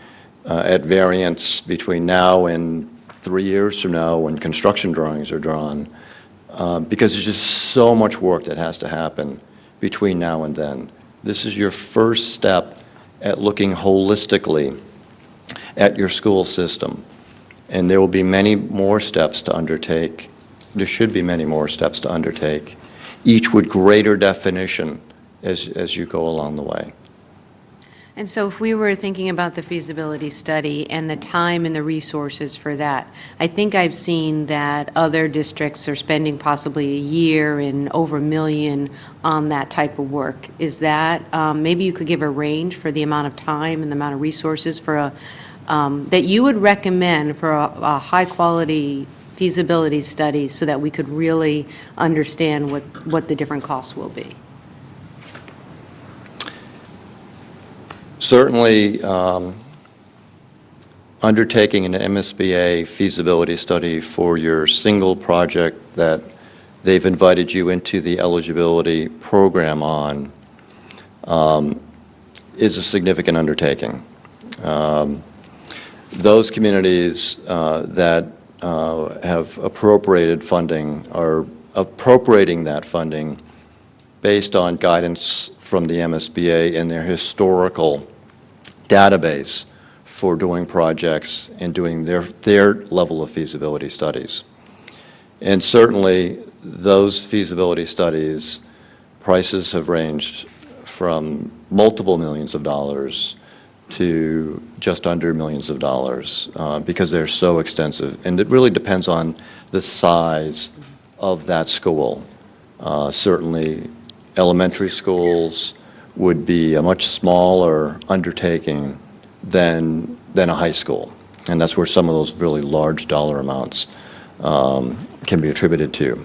at variance between now and 3 years from now when construction drawings are drawn, because there's just so much work that has to happen between now and then. This is your first step at looking holistically at your school system, and there will be many more steps to undertake. There should be many more steps to undertake, each with greater definition as you go along the way. And so if we were thinking about the feasibility study and the time and the resources for that, I think I've seen that other districts are spending possibly a year and over $1 million on that type of work. Is that, maybe you could give a range for the amount of time and the amount of resources for that you would recommend for a high-quality feasibility study so that we could really understand what the different costs will be? Certainly, undertaking an MSBA feasibility study for your single project that they've invited you into the eligibility program on is a significant undertaking. Those communities that have appropriated funding are appropriating that funding based on guidance from the MSBA and their historical database for doing projects and doing their level of feasibility studies. And certainly, those feasibility studies, prices have ranged from multiple millions of dollars to just under millions of dollars because they're so extensive. And it really depends on the size of that school. Certainly, elementary schools would be a much smaller undertaking than a high school. And that's where some of those really large dollar amounts can be attributed to.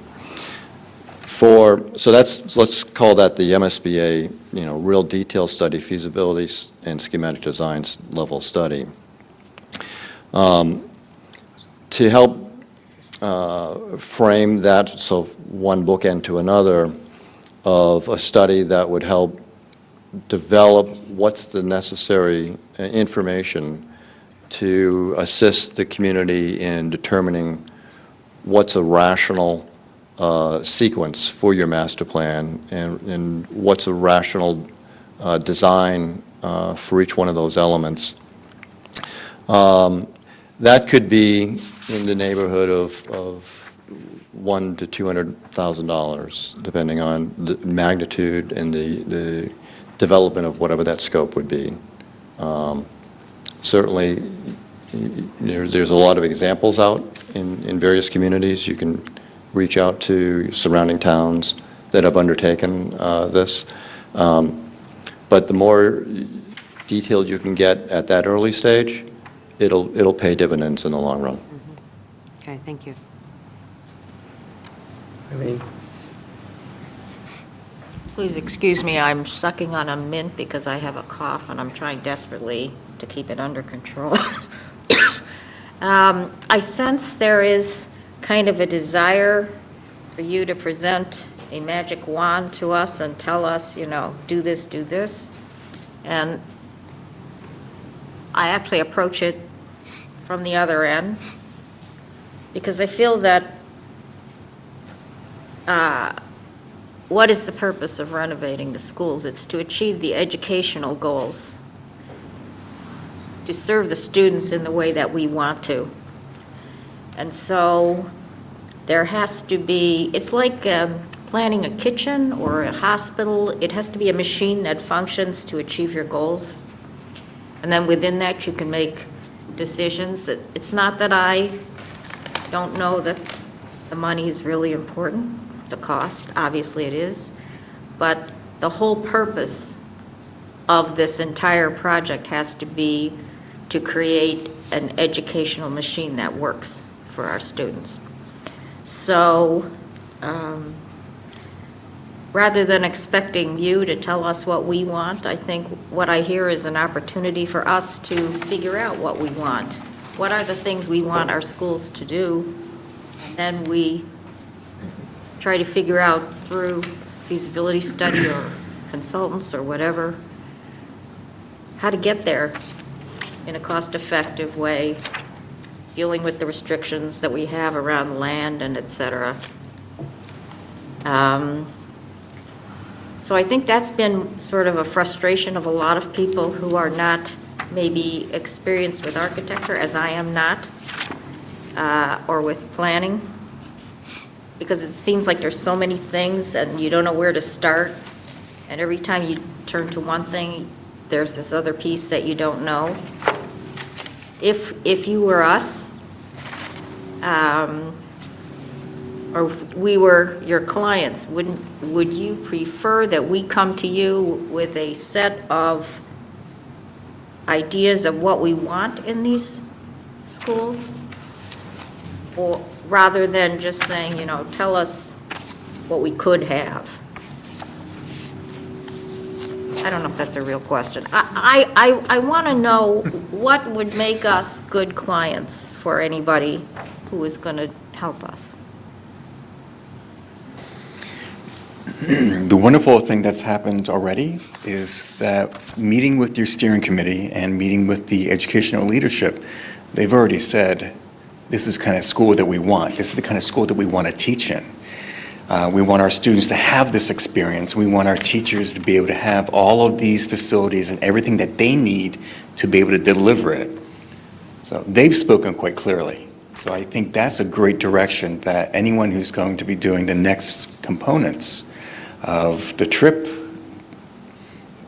So let's call that the MSBA, real detail study, feasibility and schematic designs level study. To help frame that, so one bookend to another, of a study that would help develop what's the necessary information to assist the community in determining what's a rational sequence for your master plan and what's a rational design for each one of those elements. That could be in the neighborhood of $100,000 to $200,000, depending on the magnitude and the development of whatever that scope would be. Certainly, there's a lot of examples out in various communities. You can reach out to surrounding towns that have undertaken this. But the more detailed you can get at that early stage, it'll pay dividends in the long run. Okay, thank you. Irene? Please excuse me, I'm sucking on a mint because I have a cough and I'm trying desperately to keep it under control. I sense there is kind of a desire for you to present a magic wand to us and tell us, do this, do this. And I actually approach it from the other end because I feel that what is the purpose of renovating the schools? It's to achieve the educational goals, to serve the students in the way that we want to. And so there has to be, it's like planning a kitchen or a hospital. It has to be a machine that functions to achieve your goals. And then within that, you can make decisions. It's not that I don't know that the money is really important. The cost, obviously it is, but the whole purpose of this entire project has to be to create an educational machine that works for our students. So rather than expecting you to tell us what we want, I think what I hear is an opportunity for us to figure out what we want. What are the things we want our schools to do? And then we try to figure out through feasibility study or consultants or whatever, how to get there in a cost-effective way, dealing with the restrictions that we have around land and et cetera. So I think that's been sort of a frustration of a lot of people who are not maybe experienced with architecture, as I am not, or with planning, because it seems like there's so many things and you don't know where to start. And every time you turn to one thing, there's this other piece that you don't know. If you were us, or if we were your clients, would you prefer that we come to you with a set of ideas of what we want in these schools? Or rather than just saying, tell us what we could have? I don't know if that's a real question. I want to know what would make us good clients for anybody who is going to help us. The wonderful thing that's happened already is that meeting with your steering committee and meeting with the educational leadership, they've already said, this is the kind of school that we want. This is the kind of school that we want to teach in. We want our students to have this experience. We want our teachers to be able to have all of these facilities and everything that they need to be able to deliver it. So they've spoken quite clearly. So I think that's a great direction that anyone who's going to be doing the next components of the trip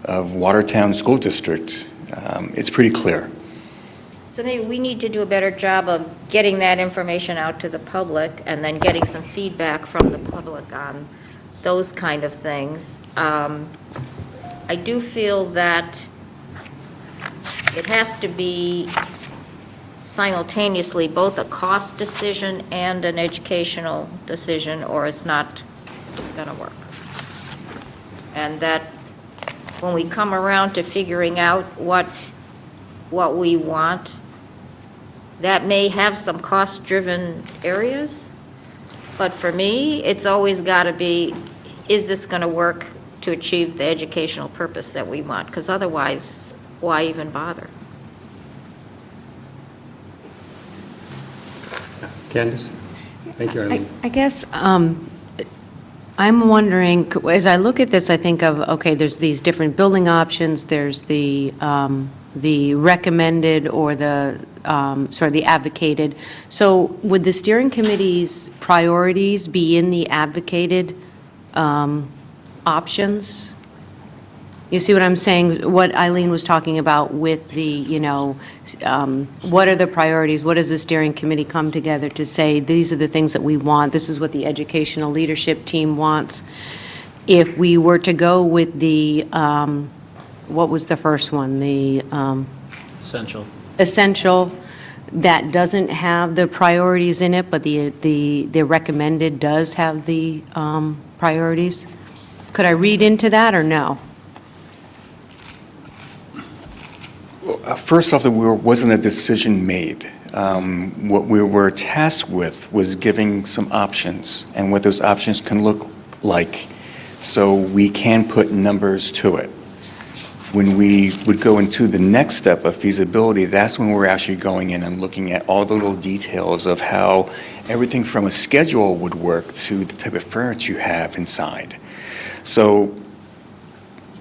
of Watertown School District It's pretty clear. So maybe we need to do a better job of getting that information out to the public and then getting some feedback from the public on those kind of things. I do feel that it has to be simultaneously both a cost decision and an educational decision, or it's not going to work. And that when we come around to figuring out what we want, that may have some cost-driven areas, but for me, it's always got to be, is this going to work to achieve the educational purpose that we want? Because otherwise, why even bother? Candace? Thank you, Arlene. I guess I'm wondering, as I look at this, I think of, okay, there's these different building options, there's the recommended or the advocated. So would the steering committee's priorities be in the advocated options? You see what I'm saying? What Eileen was talking about with the, what are the priorities? What does the steering committee come together to say, these are the things that we want, this is what the educational leadership team wants? If we were to go with the, what was the first one? The essential, that doesn't have the priorities in it, but the recommended does have the priorities. Could I read into that or no? First off, there wasn't a decision made. What we were tasked with was giving some options and what those options can look like, so we can put numbers to it. When we would go into the next step of feasibility, that's when we're actually going in and looking at all the little details of how everything from a schedule would work to the type of furniture you have inside. So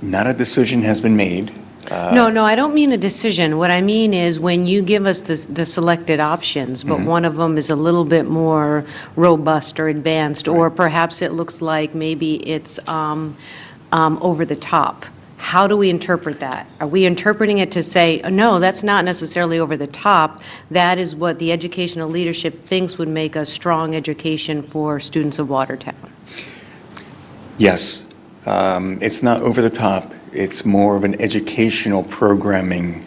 not a decision has been made. No, I don't mean a decision. What I mean is when you give us the selected options, but one of them is a little bit more robust or advanced, or perhaps it looks like maybe it's over the top. How do we interpret that? Are we interpreting it to say, no, that's not necessarily over the top, that is what the educational leadership thinks would make a strong education for students of Watertown? Yes, it's not over the top. It's more of an educational programming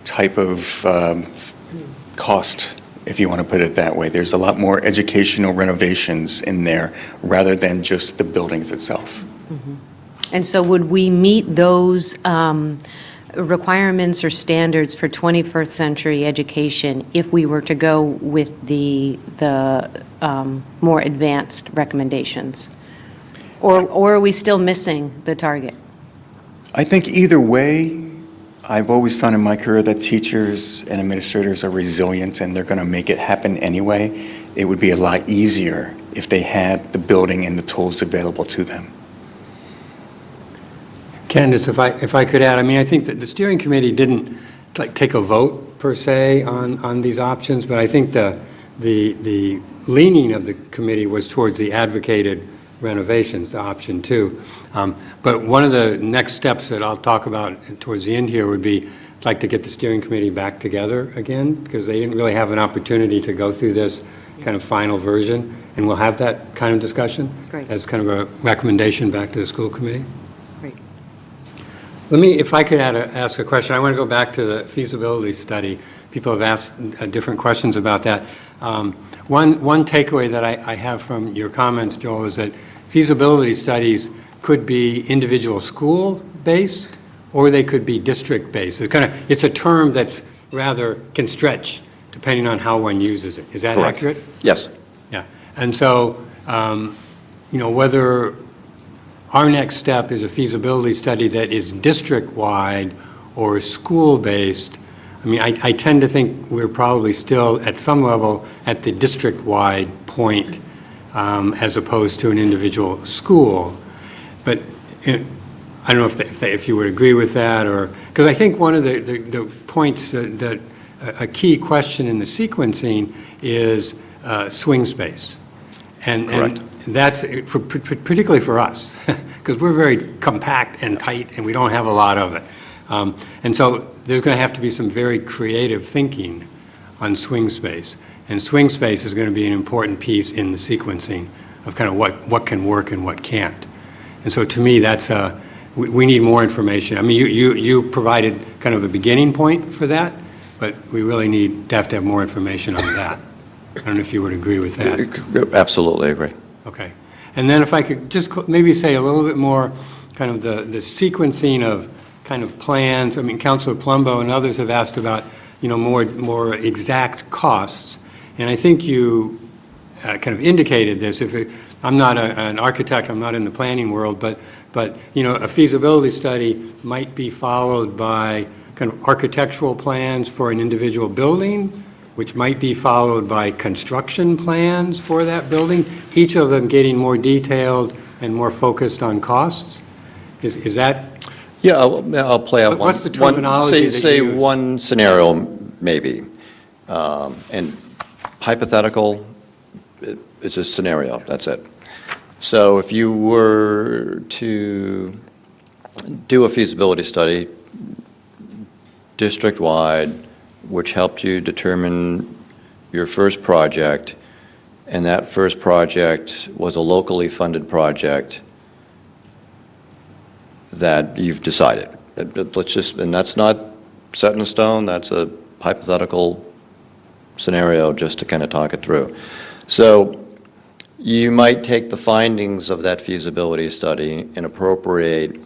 type of cost, if you want to put it that way. There's a lot more educational renovations in there rather than just the buildings itself. And so would we meet those requirements or standards for 21st century education if we were to go with the more advanced recommendations? Or are we still missing the target? I think either way, I've always found in my career that teachers and administrators are resilient and they're going to make it happen anyway. It would be a lot easier if they had the building and the tools available to them. Candace, if I could add, I think that the steering committee didn't take a vote per se on these options, but I think the leaning of the committee was towards the advocated renovations, option 2. But one of the next steps that I'll talk about towards the end here would be, I'd like to get the steering committee back together again, because they didn't really have an opportunity to go through this kind of final version, and we'll have that kind of discussion as kind of a recommendation back to the school committee. Great. If I could ask a question, I want to go back to the feasibility study. People have asked different questions about that. One takeaway that I have from your comments, Joel, is that feasibility studies could be individual school-based or they could be district-based. It's a term that's can stretch depending on how one uses it. Is that Correct. accurate? Yes. Yeah. And so, whether our next step is a feasibility study that is district-wide or school-based, I tend to think we're probably still at some level at the district-wide point as opposed to an individual school. But I don't know if you would agree with that, or because I think one of the points that a key question in the sequencing is swing space, and that's particularly for us because we're very compact and tight and we don't have a lot of it. And so there's going to have to be some very creative thinking on swing space. And swing space is going to be an important piece in the sequencing of kind of what can work and what can't. And so to me, that's we need more information. I mean, you provided kind of a beginning point for that, but we really need to have more information on that. I don't know if you would agree with that. Absolutely agree. Okay. And then if I could just maybe say a little bit more, kind of the sequencing of kind of plans. I mean, Councilor Palumbo and others have asked about, more exact costs. And I think you kind of indicated this. I'm not an architect, I'm not in the planning world, but a feasibility study might be followed by kind of architectural plans for an individual building, which might be followed by construction plans for that building, each of them getting more detailed and more focused on costs. Is that? Yeah, I'll play out What's the terminology that say you use? one scenario, maybe. And hypothetical, it's a scenario, that's it. So if you were to do a feasibility study district-wide, which helped you determine your first project, and that first project was a locally funded project that you've decided. And that's not set in stone, that's a hypothetical scenario just to kind of talk it through. So you might take the findings of that feasibility study and appropriate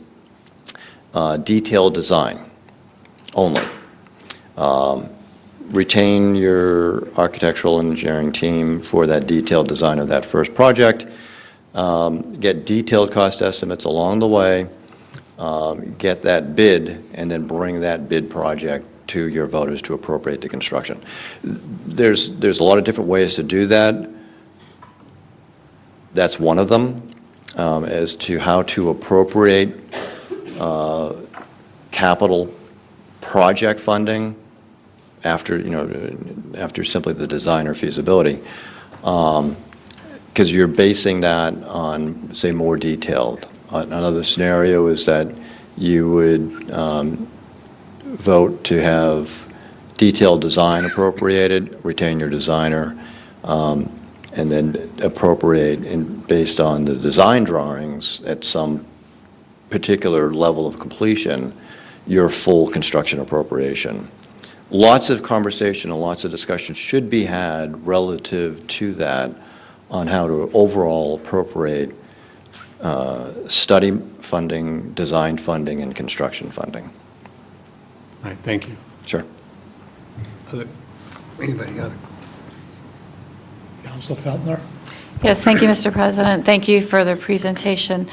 detailed design only. Retain your architectural and engineering team for that detailed design of that first project. Get detailed cost estimates along the way. Get that bid, and then bring that bid project to your voters to appropriate the construction. There's a lot of different ways to do that. That's one of them, as to how to appropriate capital project funding after simply the design or feasibility, because you're basing that on, say, more detailed. Another scenario is that you would vote to have detailed design appropriated, retain your designer, and then appropriate based on the design drawings at some particular level of completion, your full construction appropriation. Lots of conversation and lots of discussion should be had relative to that on how to overall appropriate study funding, design funding, and construction funding. All right, thank you. Sure. Anybody other? Councilor Feltner? Yes, thank you, Mr. President. Thank you for the presentation.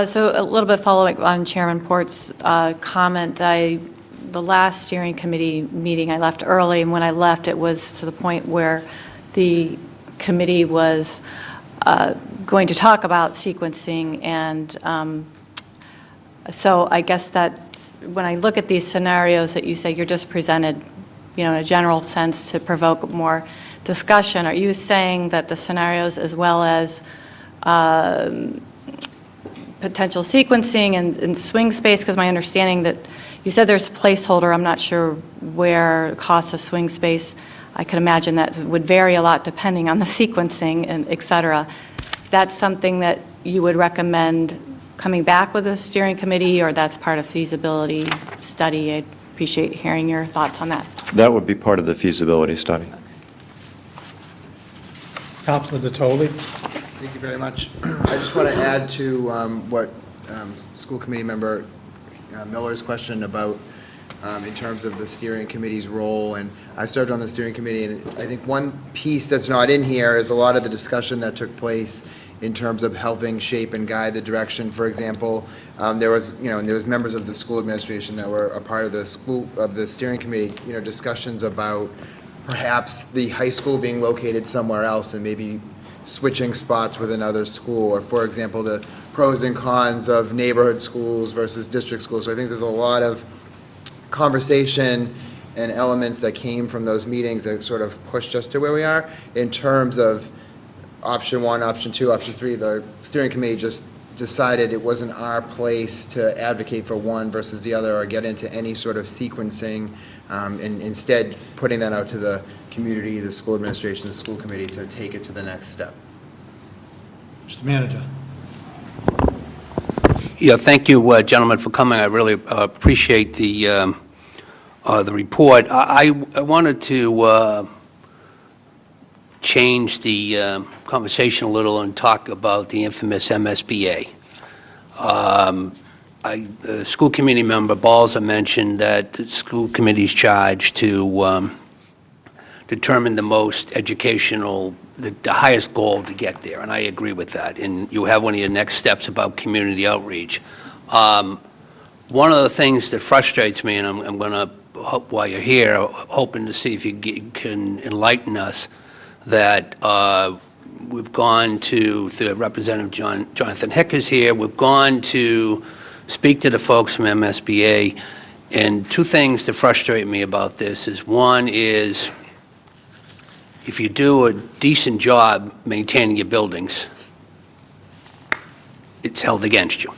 So a little bit following on Chairman Port's comment, the last steering committee meeting, I left early, and when I left, it was to the point where the committee was going to talk about sequencing, and so I guess that when I look at these scenarios that you say you're just presented, in a general sense to provoke more discussion, are you saying that the scenarios as well as potential sequencing and swing space, because my understanding that you said there's a placeholder, I'm not sure where costs of swing space, I can imagine that would vary a lot depending on the sequencing and et cetera. That's something that you would recommend coming back with a steering committee, or that's part of feasibility study? I'd appreciate hearing your thoughts on that. That would be part of the feasibility study. Councilor Detoli? Thank you very much. I just want to add to what School Committee Member Miller's question about in terms of the steering committee's role. And I served on the steering committee, and I think one piece that's not in here is a lot of the discussion that took place in terms of helping shape and guide the direction. For example, there was members of the school administration that were a part of the steering committee, discussions about perhaps the high school being located somewhere else and maybe switching spots with another school, or for example, the pros and cons of neighborhood schools versus district schools. So I think there's a lot of conversation and elements that came from those meetings that sort of pushed us to where we are in terms of option one, option two, option three. The steering committee just decided it wasn't our place to advocate for one versus the other or get into any sort of sequencing, and instead putting that out to the community, the school administration, the school committee to take it to the next step. Mr. Manager. Yeah, thank you, gentlemen, for coming. I really appreciate the report. I wanted to change the conversation a little and talk about the infamous MSBA. School committee member Balzer mentioned that the school committee is charged to determine the most educational, the highest goal to get there, and I agree with that. And you have one of your next steps about community outreach. One of the things that frustrates me, and I'm going to, while you're here, hoping to see if you can enlighten us, that we've gone to, the Representative Jonathan Heck is here, we've gone to speak to the folks from MSBA, and two things that frustrate me about this is, one is, if you do a decent job maintaining your buildings, it's held against you.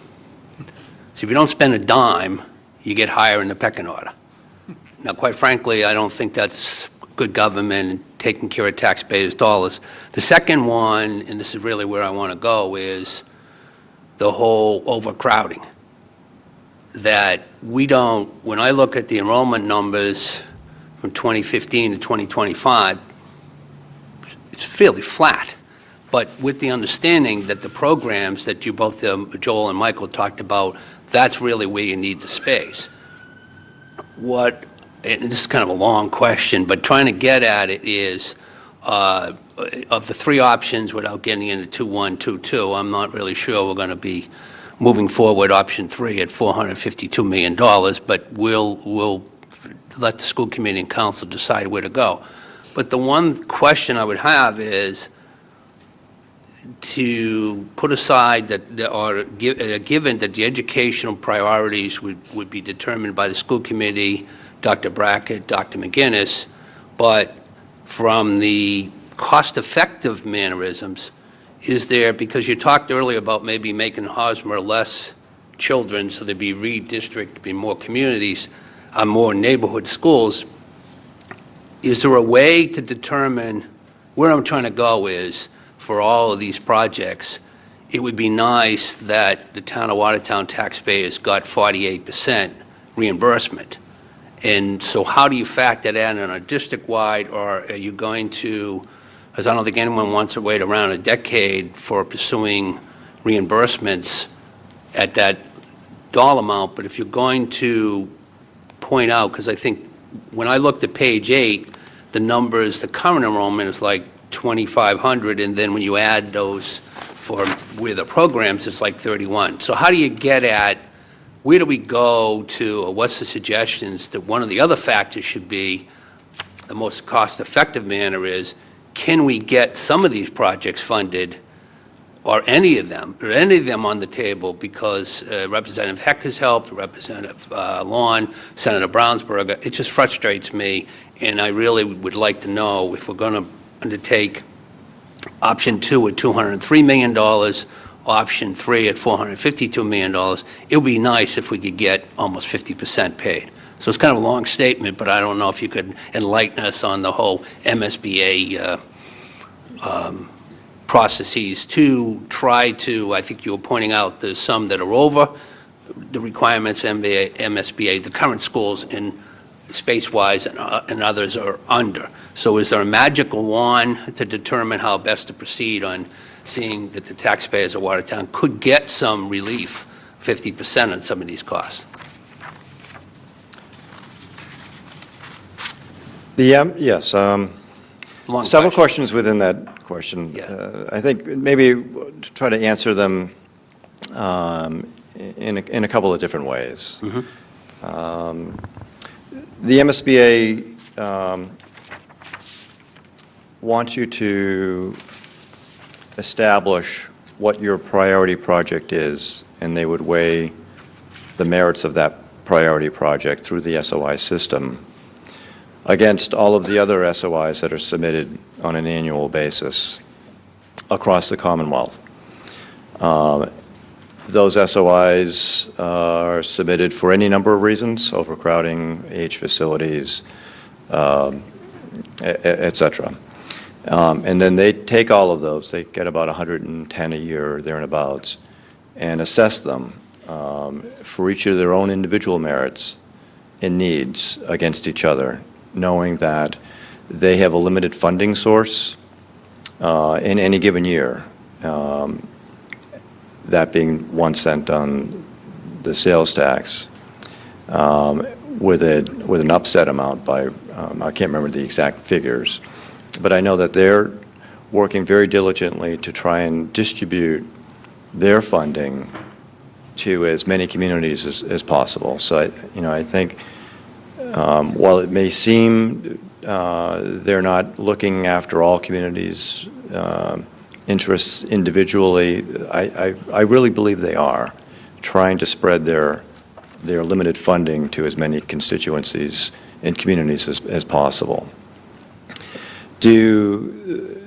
So if you don't spend a dime, you get higher in the pecking order. Now, quite frankly, I don't think that's good government and taking care of taxpayers' dollars. The second one, and this is really where I want to go, is the whole overcrowding. That we don't, when I look at the enrollment numbers from 2015 to 2025, it's fairly flat, but with the understanding that the programs that you both, Joel and Michael, talked about, that's really where you need the space. And this is kind of a long question, but trying to get at it is, of the three options, without getting into 2-1, 2-2, I'm not really sure we're going to be moving forward option 3 at $452 million, but we'll let the school committee and council decide where to go. But the one question I would have is to put aside that, or given that the educational priorities would be determined by the school committee, Dr. Brackett, Dr. McGinnis, but from the cost-effective mannerisms, is there, because you talked earlier about maybe making Hosmer less children so there'd be redistricted, be more communities, more neighborhood schools, is there a way to determine, where I'm trying to go is, for all of these projects, it would be nice that the town of Watertown taxpayers got 48% reimbursement. And so how do you factor that in on a district-wide, or are you going to, because I don't think anyone wants to wait around a decade for pursuing reimbursements at that dollar amount, but if you're going to point out, because I think when I looked at page 8, the numbers, the current enrollment is like 2,500, and then when you add those for where the programs, it's like 31. So how do you get at, where do we go to, or what's the suggestions that one of the other factors should be, the most cost-effective manner is, can we get some of these projects funded, or any of them on the table, because Representative Heck has helped, Representative Lawn, Senator Brownsberger. It just frustrates me, and I really would like to know if we're going to undertake option 2 at $203 million, option 3 at $452 million. It would be nice if we could get almost 50% paid. So it's kind of a long statement, but I don't know if you could enlighten us on the whole MSBA processes to try to, I think you were pointing out, there's some that are over the requirements of MSBA, the current schools in space-wise, and others are under. So is there a magical wand to determine how best to proceed on seeing that the taxpayers of Watertown could get some relief, 50% on some of these costs? Yes. Long Several question. questions within that question. Yeah. I think maybe to try to answer them in a couple of different ways. Mm-hmm. The MSBA wants you to establish what your priority project is, and they would weigh the merits of that priority project through the SOI system against all of the other SOIs that are submitted on an annual basis across the Commonwealth. Those SOIs are submitted for any number of reasons: overcrowding, age facilities, et cetera. And then they take all of those, they get about 110 a year, thereabouts, and assess them for each of their own individual merits and needs against each other, knowing that they have a limited funding source in any given year, that being 1 cent on the sales tax, with an upset amount by, I can't remember the exact figures, but I know that they're working very diligently to try and distribute their funding to as many communities as possible. So, I think while it may seem they're not looking after all communities' interests individually, I really believe they are trying to spread their limited funding to as many constituencies and communities as possible. Do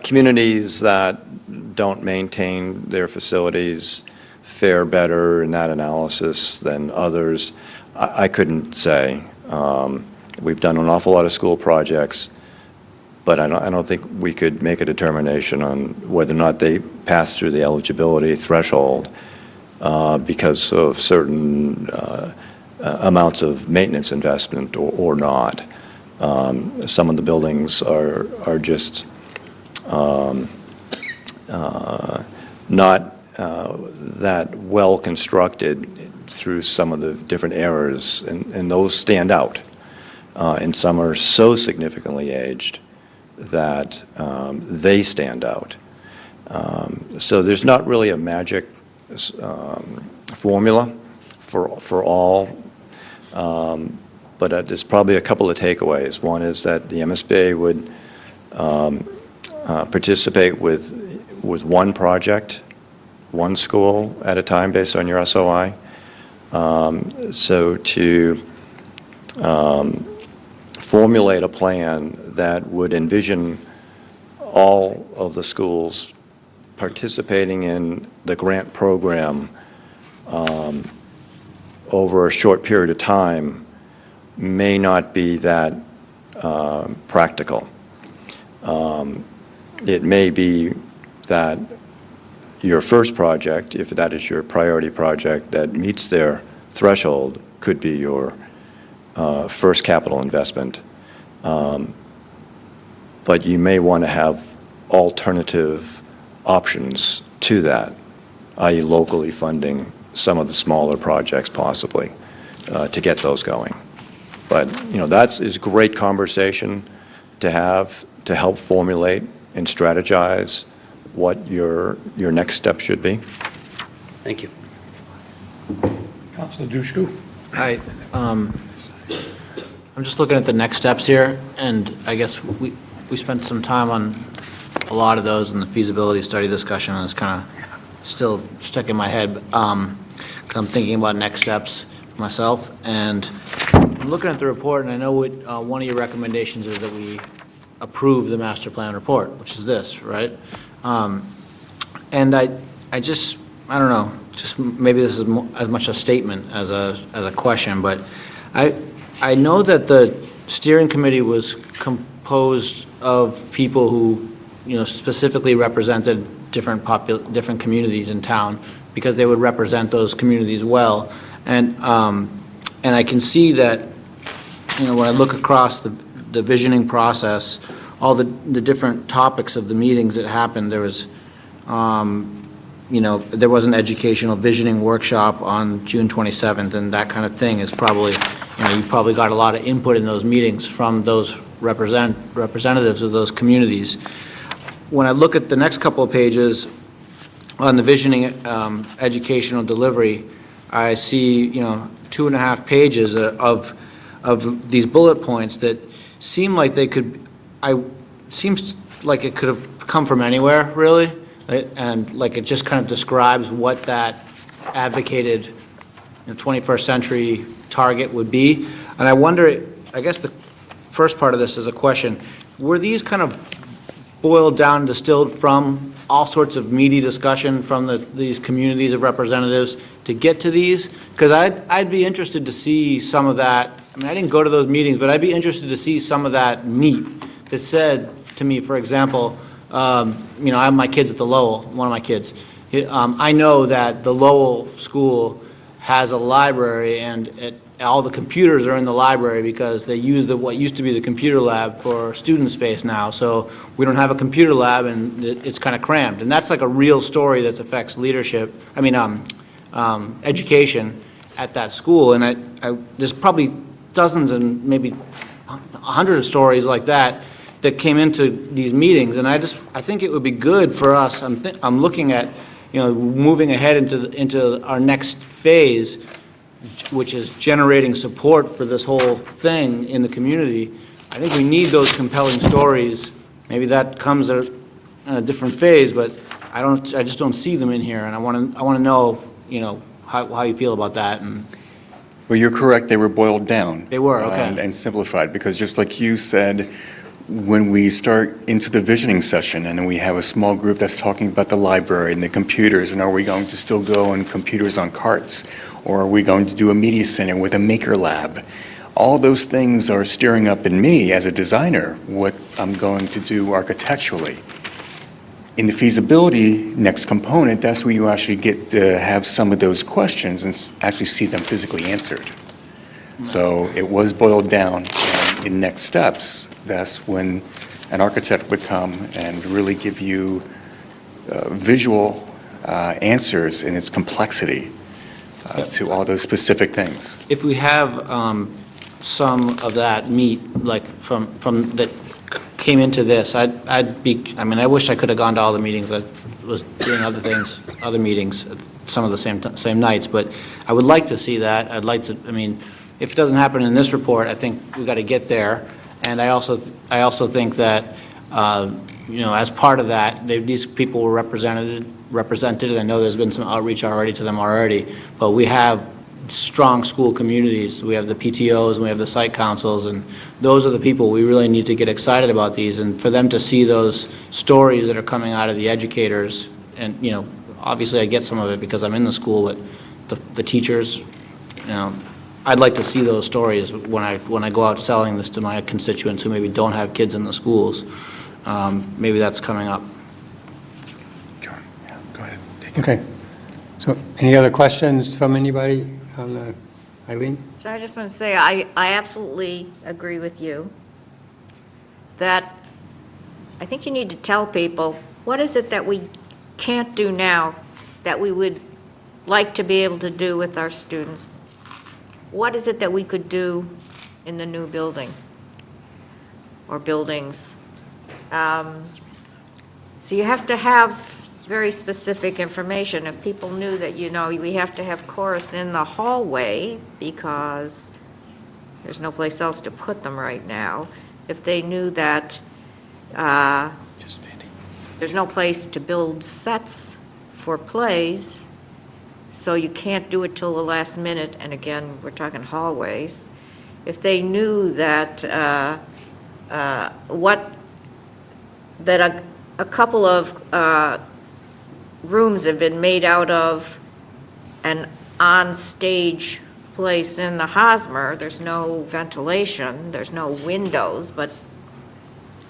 communities that don't maintain their facilities fare better in that analysis than others? I couldn't say. We've done an awful lot of school projects, but I don't think we could make a determination on whether or not they pass through the eligibility threshold because of certain amounts of maintenance investment or not. Some of the buildings are just not that well constructed through some of the different errors, and those stand out. And some are so significantly aged that they stand out. So there's not really a magic formula for all, but there's probably a couple of takeaways. One is that the MSBA would participate with one project, one school at a time based on your SOI. So to formulate a plan that would envision all of the schools participating in the grant program over a short period of time may not be that practical. It may be that your first project, if that is your priority project that meets their threshold, could be your first capital investment. But you may want to have alternative options to that, i.e. locally funding some of the smaller projects possibly to get those going. But, that is great conversation to have to help formulate and strategize what your next step should be. Thank you. Councilor Dushku? Hi. I'm just looking at the next steps here, and I guess we spent some time on a lot of those in the feasibility study discussion, and it's kind of still stuck in my head. 'Cause I'm thinking about next steps myself, and I'm looking at the report, and I know what one of your recommendations is that we approve the master plan report, which is this, right? And I don't know, just maybe this is as much a statement as a question, but I know that the steering committee was composed of people who, specifically represented different communities in town because they would represent those communities well. And I can see that, when I look across the visioning process, all the different topics of the meetings that happened, there was, there was an educational visioning workshop on June 27th, and that kind of thing is probably, you probably got a lot of input in those meetings from those representatives of those communities. When I look at the next couple of pages on the visioning educational delivery, I see, 2.5 pages of these bullet points that seem like they could, seems like it could have come from anywhere, really, and like it just kind of describes what that advocated 21st century target would be. And I wonder, I guess the first part of this is a question, were these kind of boiled down and distilled from all sorts of meaty discussion from these communities of representatives to get to these? Because I'd be interested to see some of that. I mean, I didn't go to those meetings, but I'd be interested to see some of that meat that said to me, for example, you know, I have my kids at the Lowell, one of my kids. I know that the Lowell school has a library, and all the computers are in the library because they use what used to be the computer lab for student space now. So we don't have a computer lab, and it's kind of crammed. And that's like a real story that affects leadership, education at that school. And there's probably dozens and maybe 100 of stories like that that came into these meetings. And I think it would be good for us, I'm looking at, you know, moving ahead into our next phase, which is generating support for this whole thing in the community. I think we need those compelling stories. Maybe that comes in a different phase, but I just don't see them in here, and I want to know, you know, how you feel about that. And Well, you're correct, they were boiled down. They were, okay. And simplified, because just like you said, when we start into the visioning session and then we have a small group that's talking about the library and the computers, and are we going to still go on computers on carts? Or are we going to do a media center with a maker lab? All those things are stirring up in me as a designer what I'm going to do architecturally. In the feasibility next component, that's where you actually get to have some of those questions and actually see them physically answered. So it was boiled down, and in next steps, that's when an architect would come and really give you visual answers in its complexity to all those specific things. if we have some of that meat, like from that came into this, I wish I could have gone to all the meetings. I was doing other things, other meetings, some of the same nights, but I would like to see that. I'd like to, if it doesn't happen in this report, I think we've got to get there. And I also think that, as part of that, these people were represented, and I know there's been some outreach already to them already, but we have strong school communities. We have the PTOs, and we have the site councils, and those are the people we really need to get excited about these, and for them to see those stories that are coming out of the educators, and, obviously I get some of it because I'm in the school, but the teachers, I'd like to see those stories when I go out selling this to my constituents who maybe don't have kids in the schools. Maybe that's coming up. John, yeah, go ahead. Okay. So any other questions from anybody on Eileen? So I just want to say, I absolutely agree with you that I think you need to tell people, what is it that we can't do now that we would like to be able to do with our students? What is it that we could do in the new building or buildings? So you have to have very specific information. If people knew that, we have to have chorus in the hallway because there's no place else to put them right now. If they knew that there's no place to build sets for plays, so you can't do it till the last minute, and again, we're talking hallways. If they knew that a couple of rooms have been made out of an on-stage place in the Hosmer, there's no ventilation, there's no windows, but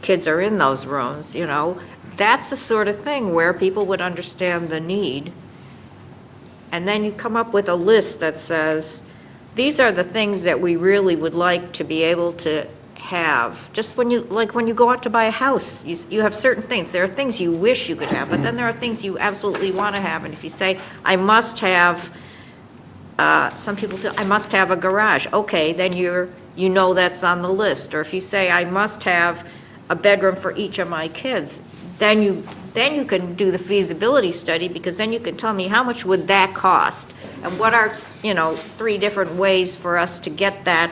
kids are in those rooms, that's the sort of thing where people would understand the need. And then you come up with a list that says, these are the things that we really would like to be able to have. Just when you go out to buy a house, you have certain things. There are things you wish you could have, but then there are things you absolutely want to have. And if you say, I must have, some people feel, I must have a garage. Okay, then that's on the list. Or if you say, I must have a bedroom for each of my kids, then you can do the feasibility study, because then you can tell me how much would that cost, and what are, 3 different ways for us to get that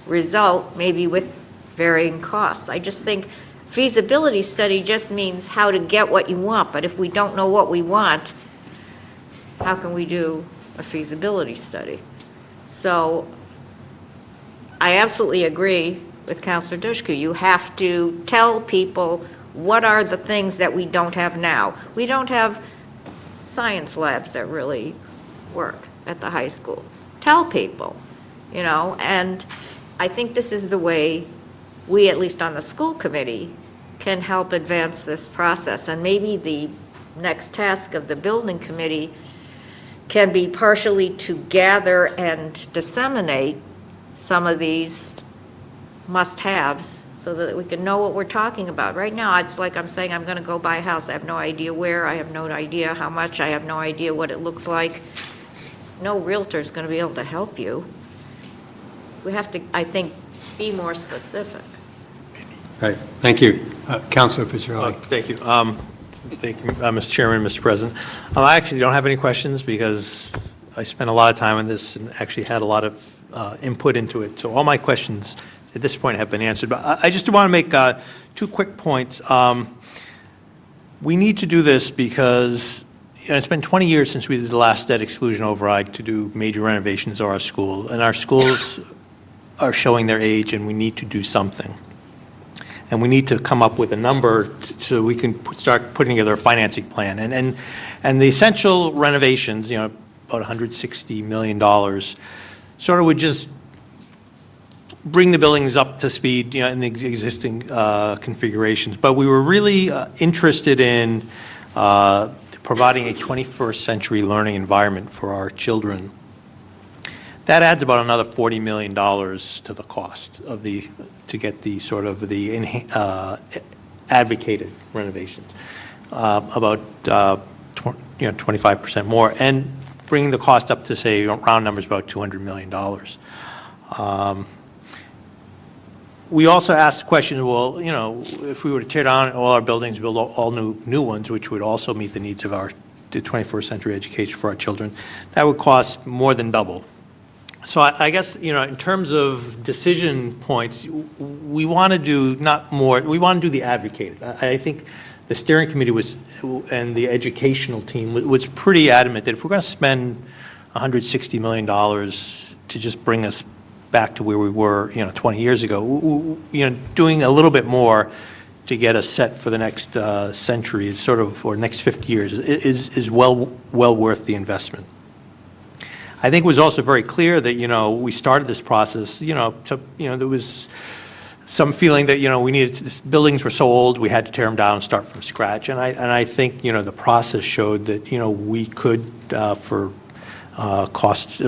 result, maybe with varying costs. I just think feasibility study just means how to get what you want, but if we don't know what we want, how can we do a feasibility study? So I absolutely agree with Councilor Dushku. You have to tell people what are the things that we don't have now? We don't have science labs that really work at the high school. Tell people, and I think this is the way we, at least on the school committee, can help advance this process. And maybe the next task of the building committee can be partially to gather and disseminate some of these must-haves so that we can know what we're talking about. Right now, it's like I'm saying I'm going to go buy a house. I have no idea where. I have no idea how much. I have no idea what it looks like. No realtor's going to be able to help you. We have to, I think, be more specific. Right, thank you. Councilor Picciarelli. Thank you. Thank you, Mr. Chairman, Mr. President. I actually don't have any questions because I spent a lot of time on this and actually had a lot of input into it. So all my questions at this point have been answered. But I just want to make 2 quick points. We need to do this because it's been 20 years since we did the last debt exclusion override to do major renovations of our school. And our schools are showing their age, and we need to do something. And we need to come up with a number so we can start putting together a financing plan. And the essential renovations, about $160 million, sort of would just bring the buildings up to speed, in the existing configurations. But we were really interested in providing a 21st century learning environment for our children. That adds about another $40 million to the cost of to get the sort of the advocated renovations, about 25% more, and bringing the cost up to, say, round numbers, about $200 million. We also asked the question, well, if we were to tear down all our buildings, build all new ones, which would also meet the needs of the 21st century education for our children, that would cost more than double. So I guess, in terms of decision points, we want to do not more, we want to do the advocated. I think the steering committee and the educational team was pretty adamant that if we're going to spend $160 million to just bring us back to where we were, 20 years ago, doing a little bit more to get us set for the next century is or next 50 years is well worth the investment. I think it was also very clear that, we started this process, there was some feeling that, we needed, buildings were so old, we had to tear them down and start from scratch. And I think, the process showed that, we could, for costs,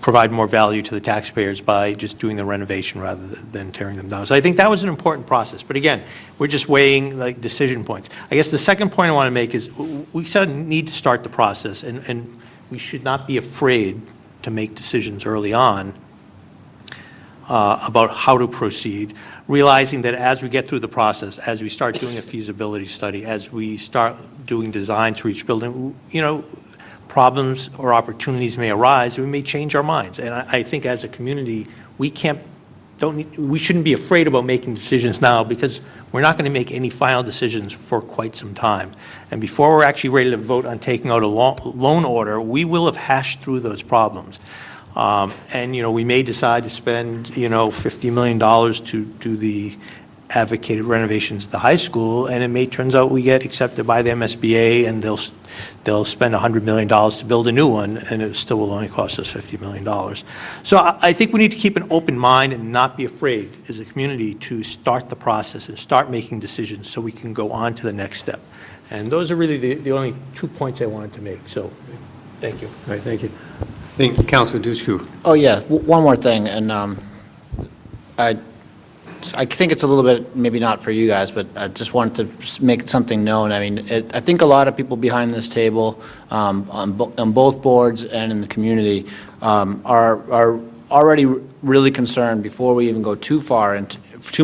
provide more value to the taxpayers by just doing the renovation rather than tearing them down. So I think that was an important process. But again, we're just weighing decision points. I guess the second point I want to make is we sort of need to start the process, and we should not be afraid to make decisions early on about how to proceed, realizing that as we get through the process, as we start doing a feasibility study, as we start doing designs for each building, problems or opportunities may arise, we may change our minds. And I think as a community, we shouldn't be afraid about making decisions now, because we're not going to make any final decisions for quite some time. And before we're actually ready to vote on taking out a loan order, we will have hashed through those problems. And, we may decide to spend, $50 million to do the advocated renovations at the high school, and it may turns out we get accepted by the MSBA and they'll spend $100 million to build a new one, and it still will only cost us $50 million. So I think we need to keep an open mind and not be afraid as a community to start the process and start making decisions so we can go on to the next step. And those are really the only 2 points I wanted to make. So thank you. All right, thank you. Councilor Dushku. Oh, yeah, one more thing, and I think it's a little bit, maybe not for you guys, but I just wanted to make something known. I mean, I think a lot of people behind this table, on both boards and in the community, are already really concerned, before we even go too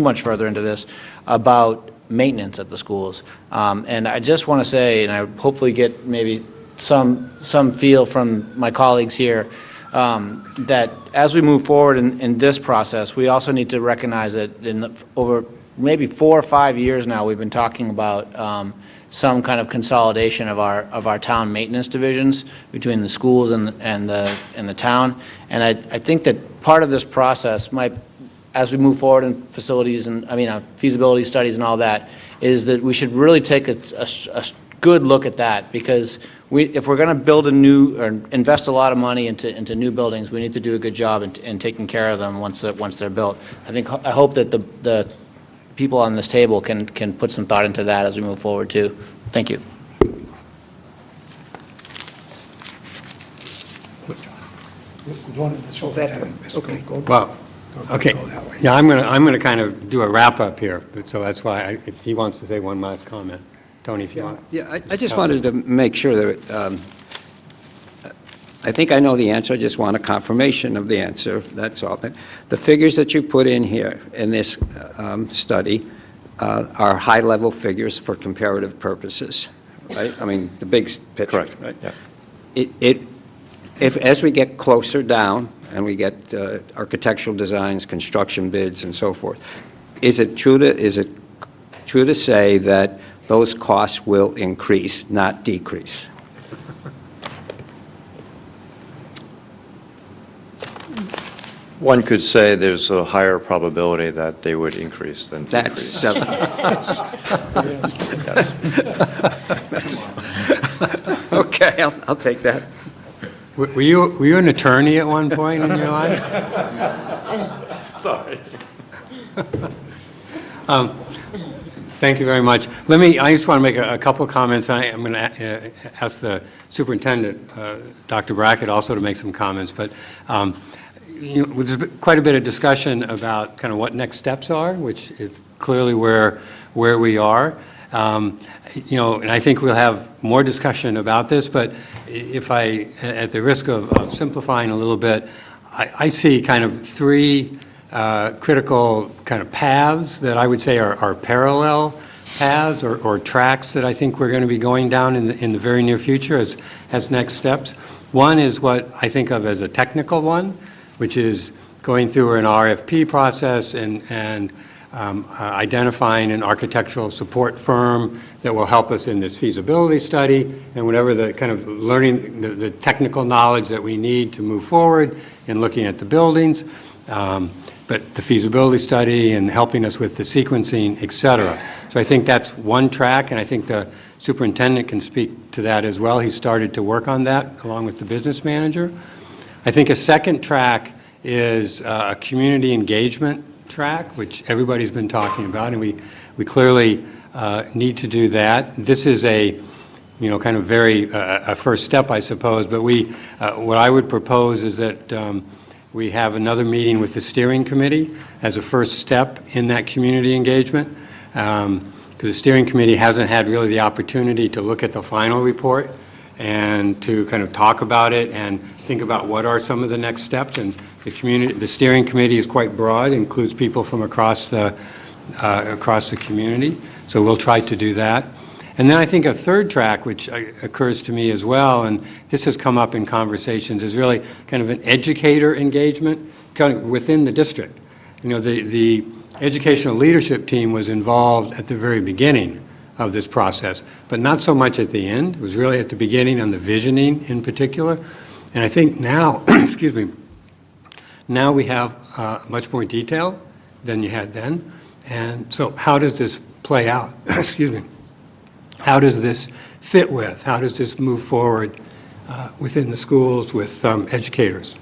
much further into this, about maintenance at the schools. And I just want to say, and I hopefully get maybe some feel from my colleagues here, that as we move forward in this process, we also need to recognize that over maybe 4 or 5 years now, we've been talking about some kind of consolidation of our town maintenance divisions between the schools and the town. And I think that part of this process might as we move forward in facilities and, feasibility studies and all that, is that we should really take a good look at that, because if we're going to build a new, or invest a lot of money into new buildings, we need to do a good job in taking care of them once they're built. I hope that the people on this table can put some thought into that as we move forward, too. Thank you. Well, okay, yeah, I'm going to kind of do a wrap-up here, so that's why, if he wants to say one last comment. Tony, if you want. Yeah, I just wanted to make sure that, I think I know the answer, I just want a confirmation of the answer, that's all. The figures that you put in here, in this study, are high-level figures for comparative purposes, right? I mean, the big picture. Correct. Right? Yeah. As we get closer down, and we get architectural designs, construction bids, and so forth, is it true to say that those costs will increase, not decrease? One could say there's a higher probability that they would increase than decrease. That's Yes. okay, I'll take that. Were you an attorney at one point in your life? Sorry. Thank you very much. I just want to make a couple of comments. I'm going to ask the superintendent, Dr. Brackett, also to make some comments. But there's quite a bit of discussion about kind of what next steps are, which is clearly where we are. And I think we'll have more discussion about this, but if at the risk of simplifying a little bit, I see kind of three critical kind of paths that I would say are parallel paths or tracks that I think we're going to be going down in the very near future as next steps. One is what I think of as a technical one, which is going through an RFP process and identifying an architectural support firm that will help us in this feasibility study and whatever the kind of learning, the technical knowledge that we need to move forward in looking at the buildings, but the feasibility study and helping us with the sequencing, et cetera. So I think that's one track, and I think the superintendent can speak to that as well. He started to work on that along with the business manager. I think a second track is a community engagement track, which everybody's been talking about, and we clearly need to do that. This is a, kind of very a first step, I suppose, but what I would propose is that we have another meeting with the steering committee as a first step in that community engagement, because the steering committee hasn't had really the opportunity to look at the final report and to kind of talk about it and think about what are some of the next steps. And the steering committee is quite broad, includes people from across the community. So we'll try to do that. And then I think a third track, which occurs to me as well, and this has come up in conversations, is really kind of an educator engagement kind of within the district. The educational leadership team was involved at the very beginning of this process, but not so much at the end. It was really at the beginning on the visioning in particular. And I think now, excuse me, now we have much more detail than you had then. And so how does this play out? Excuse me. How does this fit with? How does this move forward within the schools with educators?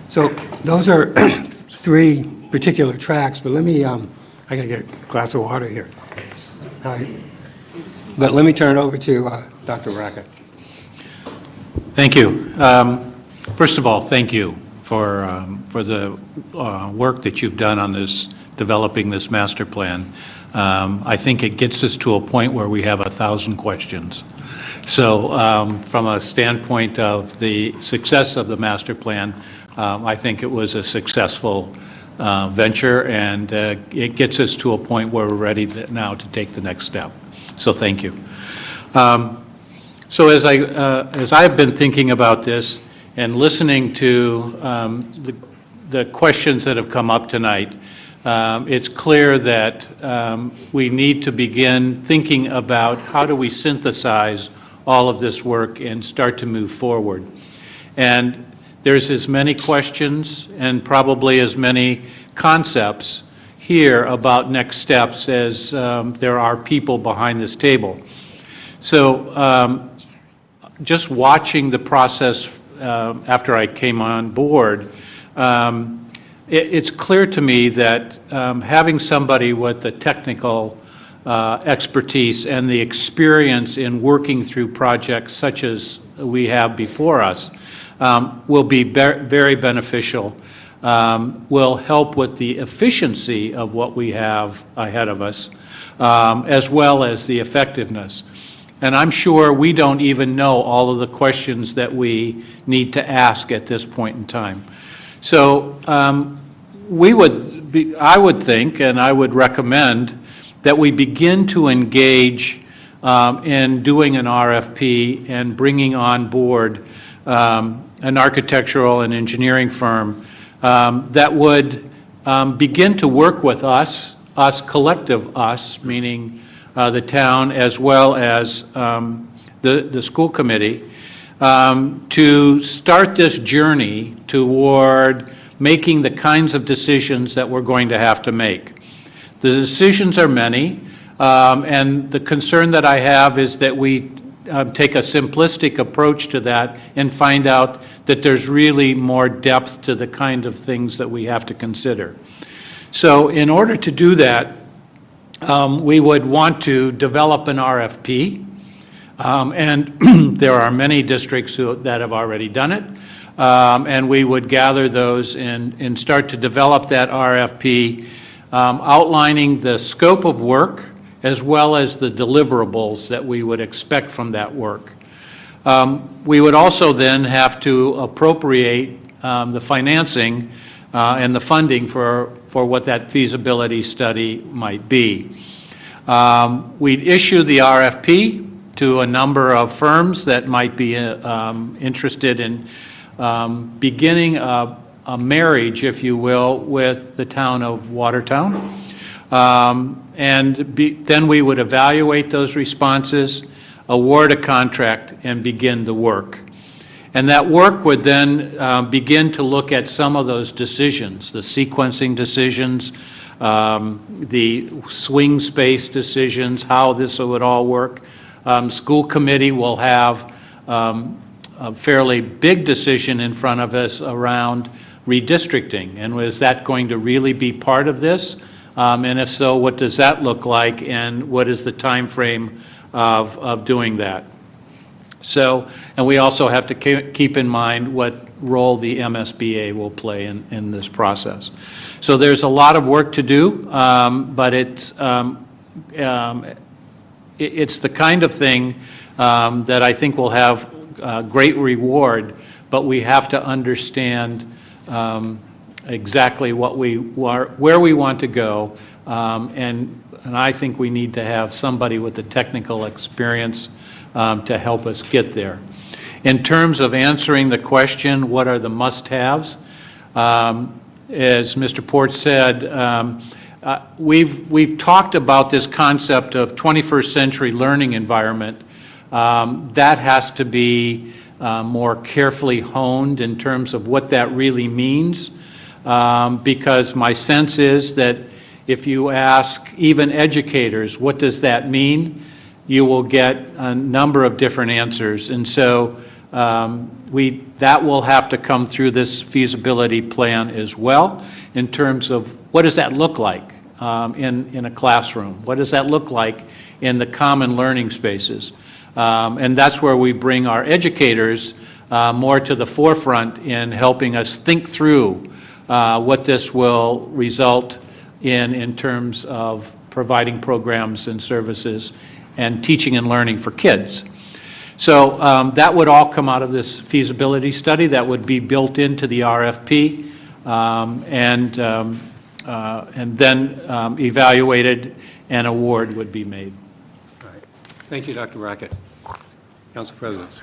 So those are three particular tracks, but let me, I gotta get a glass of water here. All right. But let me turn it over to Dr. Brackett. Thank you. First of all, thank you for the work that you've done on this, developing this master plan. I think it gets us to a point where we have 1,000 questions. So from a standpoint of the success of the master plan, I think it was a successful venture, and it gets us to a point where we're ready now to take the next step. So thank you. So as I've been thinking about this and listening to the questions that have come up tonight, it's clear that we need to begin thinking about how do we synthesize all of this work and start to move forward. And there's as many questions and probably as many concepts here about next steps as there are people behind this table. So just watching the process after I came on board, it's clear to me that having somebody with the technical expertise and the experience in working through projects such as we have before us will be very beneficial, will help with the efficiency of what we have ahead of us, as well as the effectiveness. And I'm sure we don't even know all of the questions that we need to ask at this point in time. So I would think, and I would recommend, that we begin to engage in doing an RFP and bringing on board an architectural and engineering firm that would begin to work with us collective us, meaning the town as well as the school committee, to start this journey toward making the kinds of decisions that we're going to have to make. The decisions are many, and the concern that I have is that we take a simplistic approach to that and find out that there's really more depth to the kind of things that we have to consider. So in order to do that, we would want to develop an RFP, and there are many districts that have already done it, and we would gather those and start to develop that RFP, outlining the scope of work as well as the deliverables that we would expect from that work. We would also then have to appropriate the financing and the funding for what that feasibility study might be. We'd issue the RFP to a number of firms that might be interested in beginning a marriage, if you will, with the town of Watertown. Then we would evaluate those responses, award a contract, and begin the work. And that work would then begin to look at some of those decisions, the sequencing decisions, the swing space decisions, how this would all work. School committee will have a fairly big decision in front of us around redistricting. And is that going to really be part of this? And if so, what does that look like, and what is the time frame of doing that? So, and we also have to keep in mind what role the MSBA will play in this process. So there's a lot of work to do, but it's the kind of thing that I think will have great reward, but we have to understand exactly where we want to go, and I think we need to have somebody with the technical experience to help us get there. In terms of answering the question, what are the must-haves? As Mr. Port said, we've talked about this concept of 21st century learning environment. That has to be more carefully honed in terms of what that really means, because my sense is that if you ask even educators, what does that mean, you will get a number of different answers. And so that will have to come through this feasibility plan as well, in terms of what does that look like in a classroom? What does that look like in the common learning spaces? And that's where we bring our educators more to the forefront in helping us think through what this will result in terms of providing programs and services and teaching and learning for kids. So that would all come out of this feasibility study that would be built into the RFP and then evaluated, and award would be made. Thank you, Dr. Brackett. Council President.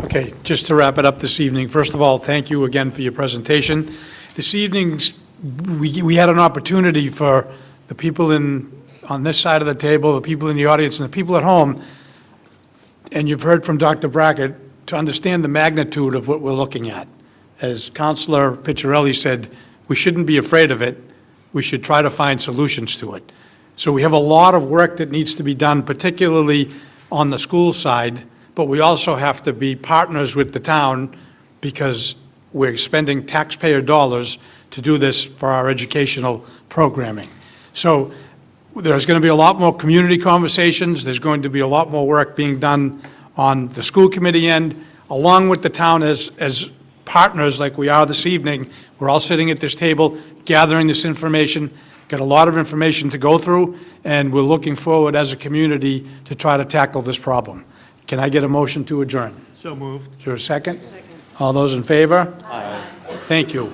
Okay, just to wrap it up this evening, first of all, thank you again for your presentation. This evening, we had an opportunity for the people on this side of the table, the people in the audience, and the people at home, and you've heard from Dr. Brackett, to understand the magnitude of what we're looking at. as Counselor Picciarelli said, we shouldn't be afraid of it. We should try to find solutions to it. So we have a lot of work that needs to be done, particularly on the school side, but we also have to be partners with the town because we're spending taxpayer dollars to do this for our educational programming. So there's going to be a lot more community conversations. There's going to be a lot more work being done on the school committee end, along with the town as partners like we are this evening. We're all sitting at this table, gathering this information, got a lot of information to go through, and we're looking forward as a community to try to tackle this problem. Can I get a motion to adjourn? So moved. Is there a second? Second. All those in favor? Aye. Thank you.